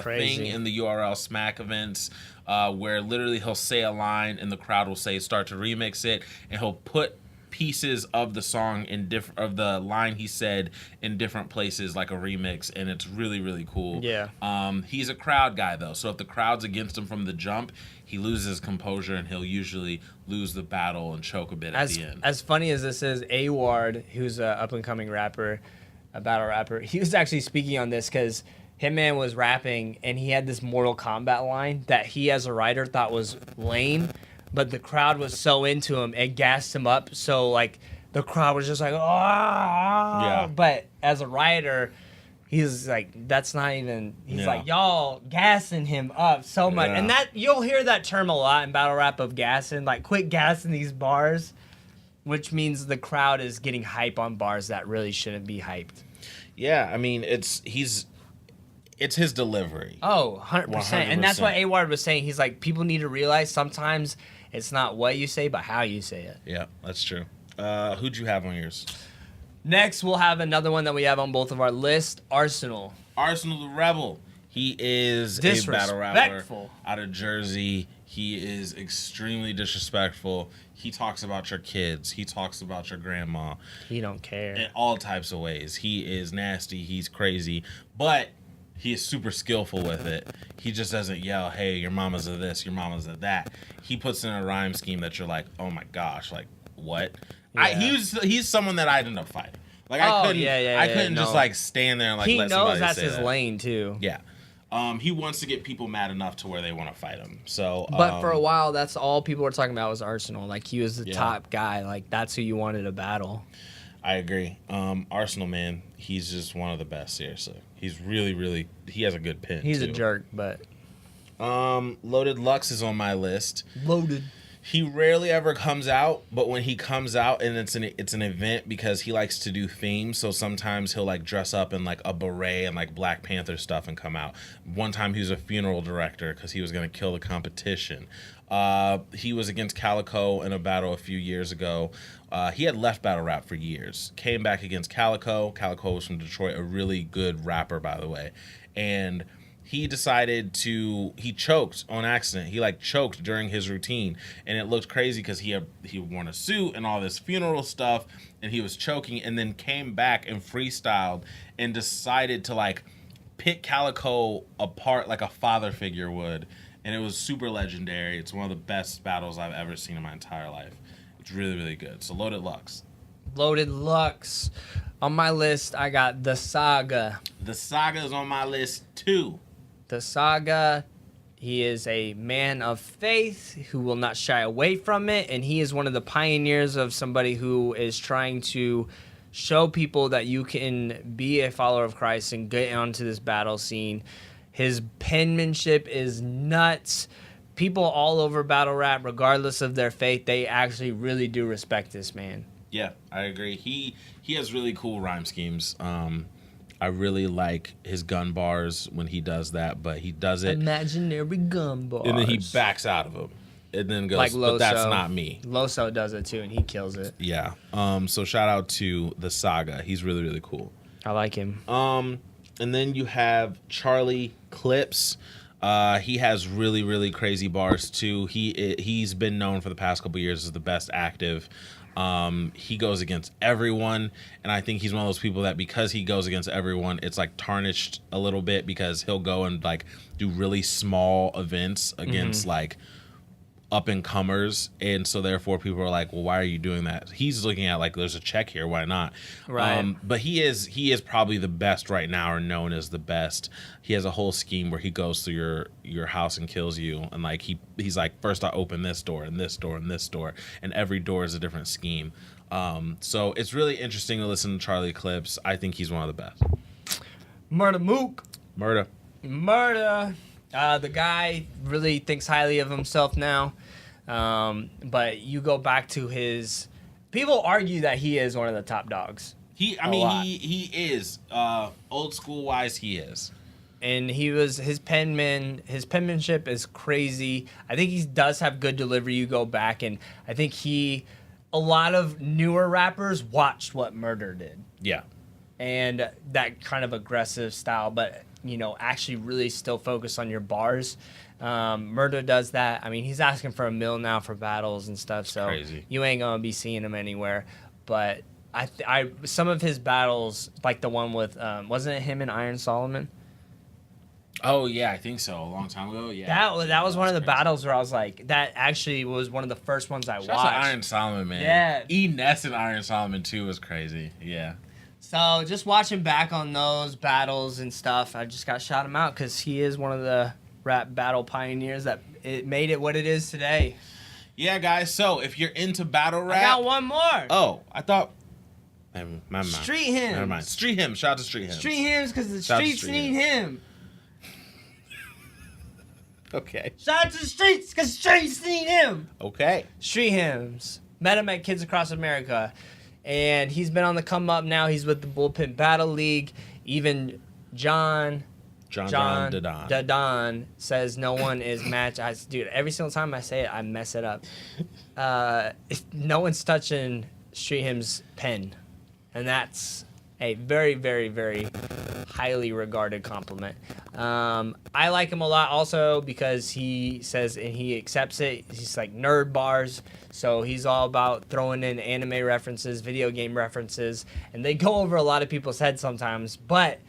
thing in the URL Smack events, where literally he'll say a line and the crowd will say start to remix it, and he'll put pieces of the song of the line he said in different places like a remix, and it's really, really cool. Yeah. He's a crowd guy though, so if the crowd's against him from the jump, he loses his composure and he'll usually lose the battle and choke a bit at the end. As funny as this is, A-Ward, who's an up-and-coming rapper, a battle rapper, he was actually speaking on this because Hitman was rapping and he had this Mortal Kombat line that he as a writer thought was lame, but the crowd was so into him, it gassed him up. So, like, the crowd was just like, ah. Yeah. But as a writer, he's like, that's not even, he's like, y'all gassing him up so much. Yeah. And that, you'll hear that term a lot in battle rap of gassing, like, quit gassing these bars, which means the crowd is getting hype on bars that really shouldn't be hyped. Yeah, I mean, it's his delivery. Oh, 100%. And that's what A-Ward was saying. He's like, people need to realize sometimes it's not what you say, but how you say it. Yeah, that's true. Who'd you have on yours? Next, we'll have another one that we have on both of our lists, Arsenal. Arsenal the Rebel. He is a battle rapper out of Jersey. He is extremely disrespectful. He talks about your kids. He talks about your grandma. He don't care. In all types of ways. He is nasty. He's crazy. But he is super skillful with it. He just doesn't yell, hey, your mama's a this, your mama's a that. He puts in a rhyme scheme that you're like, oh my gosh, like, what? Yeah. He's someone that I'd end up fighting. Like, I couldn't just like stand there and like let somebody say that. He knows that's his lane too. Yeah. He wants to get people mad enough to where they want to fight him. So, but for a while, that's all people were talking about was Arsenal. Like, he was the top guy. Like, that's who you wanted to battle. I agree. Arsenal, man, he's just one of the best. Seriously, he's really he has a good pen. He's a jerk, but Loaded Lux is on my list. Loaded. He rarely ever comes out, but when he comes out, and it's an event because he likes to do themes. So sometimes he'll like dress up in like a beret and like Black Panther stuff and come out. One time he was a funeral director because he was gonna kill the competition. He was against Calico in a battle a few years ago. He had left battle rap for years. Came back against Calico. Calico was from Detroit, a really good rapper, by the way, and he choked on accident. He like choked during his routine, and it looked crazy because he worn a suit and all this funeral stuff, and he was choking, and then came back and freestyled and decided to like pick Calico apart like a father figure would, and it was super legendary. It's one of the best battles I've ever seen in my entire life. It's really good. So Loaded Lux. Loaded Lux. On my list, I got The Saga. The Saga is on my list too. The Saga, he is a man of faith who will not shy away from it, and he is one of the pioneers of somebody who is trying to show people that you can be a follower of Christ and get onto this battle scene. His penmanship is nuts. People all over battle rap, regardless of their faith, they actually really do respect this man. Yeah, I agree. He has really cool rhyme schemes. I really like his gun bars when he does that, but he does it. Imaginary gun bars. And then he backs out of them. And then goes, like Loso. But that's not me. Loso does it too, and he kills it. Yeah. So shout out to The Saga. He's really cool. I like him. And then you have Charlie Clips. He has really crazy bars too. He's been known for the past couple years as the best active. He goes against everyone, and I think he's one of those people that because he goes against everyone, it's like tarnished a little bit because he'll go and like do really small events against like up and comers, and so therefore people are like, well, why are you doing that? He's looking at like, there's a check here, why not? Right. But he is probably the best right now, or known as the best. He has a whole scheme where he goes through your house and kills you, and like he's like, first I open this door and this door and this door, and every door is a different scheme. So it's really interesting to listen to Charlie Clips. I think he's one of the best. Murder Mook. Murder. The guy really thinks highly of himself now. But you go back to his... People argue that he is one of the top dogs. He is. Old school wise, he is. And his penmanship is crazy. I think he does have good delivery. You go back, and I think a lot of newer rappers watched what Murder did. Yeah. And that kind of aggressive style, but, actually really still focus on your bars. Murder does that. I mean, he's asking for $1 million now for battles and stuff, so crazy. You ain't going to be seeing him anywhere. But some of his battles, like the one with, wasn't it him and Iron Solomon? Oh, yeah, I think so. A long time ago, yeah. That was one of the battles where I was like, that actually was one of the first ones I watched. Shout out to Iron Solomon, man. Yeah. E-Ness and Iron Solomon, too, was crazy. Yeah. So just watching back on those battles and stuff, I just got shout him out because he is one of the rap battle pioneers that it made it what it is today. Yeah, guys, so if you're into battle rap... I got one more. Oh, I thought... My mind. Street hymns. Never mind. Street hymns. Shout out to street hymns. Street hymns because the streets need him. Okay. Shout out to the streets, because streets need him. Okay. Street hymns. Met him at Kids Across America. And he's been on the come up now. He's with the Bullpen Battle League. Even John Dadon says no one is matched. Dude, every single time I say it, I mess it up. No one's touching Street Hymns' pen. And that's a very, very, very highly regarded compliment. I like him a lot also because he says, and he accepts it, he's like nerd bars. So he's all about throwing in anime references, video game references, and they go over a lot of people's heads sometimes, but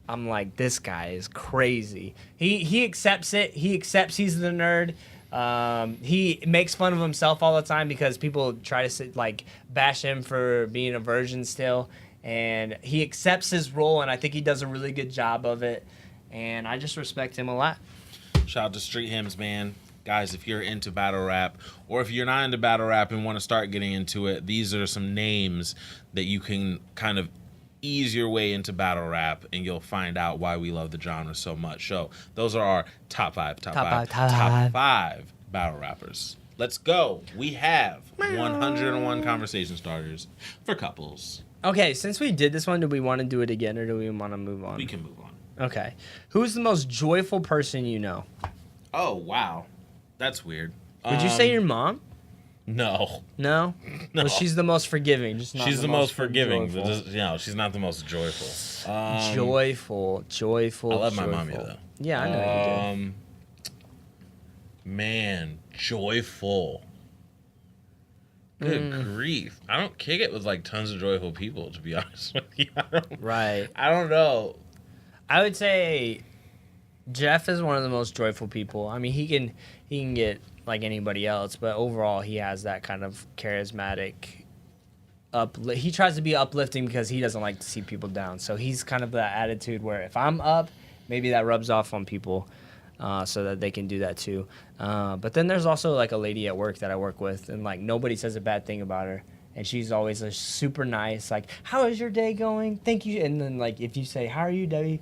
I'm like, this guy is crazy. He accepts it. He accepts he's the nerd. He makes fun of himself all the time because people try to bash him for being a virgin still. And he accepts his role, and I think he does a really good job of it. And I just respect him a lot. Shout out to Street Hymns, man. Guys, if you're into battle rap, or if you're not into battle rap and want to start getting into it, these are some names that you can kind of ease your way into battle rap, and you'll find out why we love the genre so much. So those are our top five battle rappers. Let's go. We have 101 conversation starters for couples. Okay, since we did this one, do we want to do it again, or do we want to move on? We can move on. Okay. Who's the most joyful person you know? Oh, wow. That's weird. Would you say your mom? No. No? No. Well, she's the most forgiving. Just not she's the most forgiving, joyful. but just, she's not the most joyful. Joyful. I love my joyful. mommy, though. Yeah, I know you do. Man, joyful. Good grief. I don't kick it with tons of joyful people, to be honest with you. Right. I don't know. I would say Jeff is one of the most joyful people. I mean, he can get like anybody else, but overall he has that kind of charismatic he tries to be uplifting because he doesn't like to see people down. So he's kind of that attitude where if I'm up, maybe that rubs off on people. So that they can do that too. But then there's also a lady at work that I work with, and nobody says a bad thing about her, and she's always super nice. How is your day going? Thank you. And then if you say, how are you, Debbie?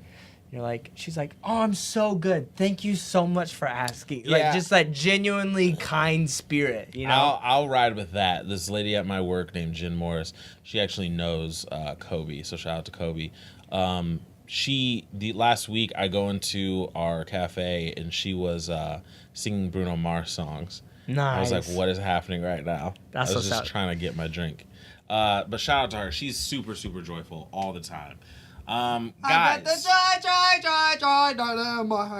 You're she's like, oh, I'm so good. Thank you so much for asking. Yeah. Just that genuinely kind spirit, you know? I'll ride with that. This lady at my work named Jen Morris, she actually knows Kobe, so shout out to Kobe. Last week I go into our cafe and she was singing Bruno Mars songs. Nice. I was like, what is happening right now? That's I was what's just trying to get my drink. But shout out to her. She's super, super joyful all the time. Guys,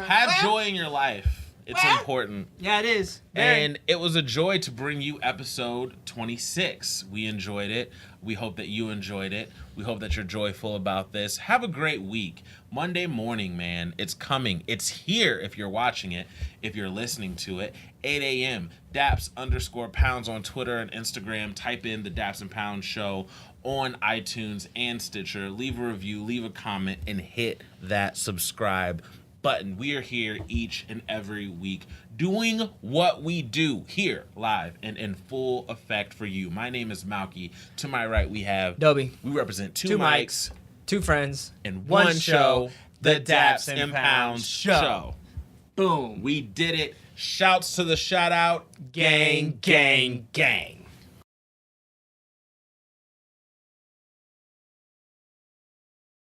have joy in your life. It's important. Yeah, it is. And it was a joy to bring you episode 26. We enjoyed it. We hope that you enjoyed it. We hope that you're joyful about this. Have a great week. Monday morning, man. It's coming. It's here if you're watching it. If you're listening to it. 8 a.m. Daps_pounds on Twitter and Instagram. Type in the Daps and Pounds Show on iTunes and Stitcher. Leave a review, leave a comment, and hit that subscribe button. We are here each and every week doing what we do here live and in full effect for you. My name is Malcys. To my right, we have Dobie. We represent two mics. Two friends. And one show, the Daps and Pounds show. Boom. We did it. Shouts to the shout out. Gang, gang, gang.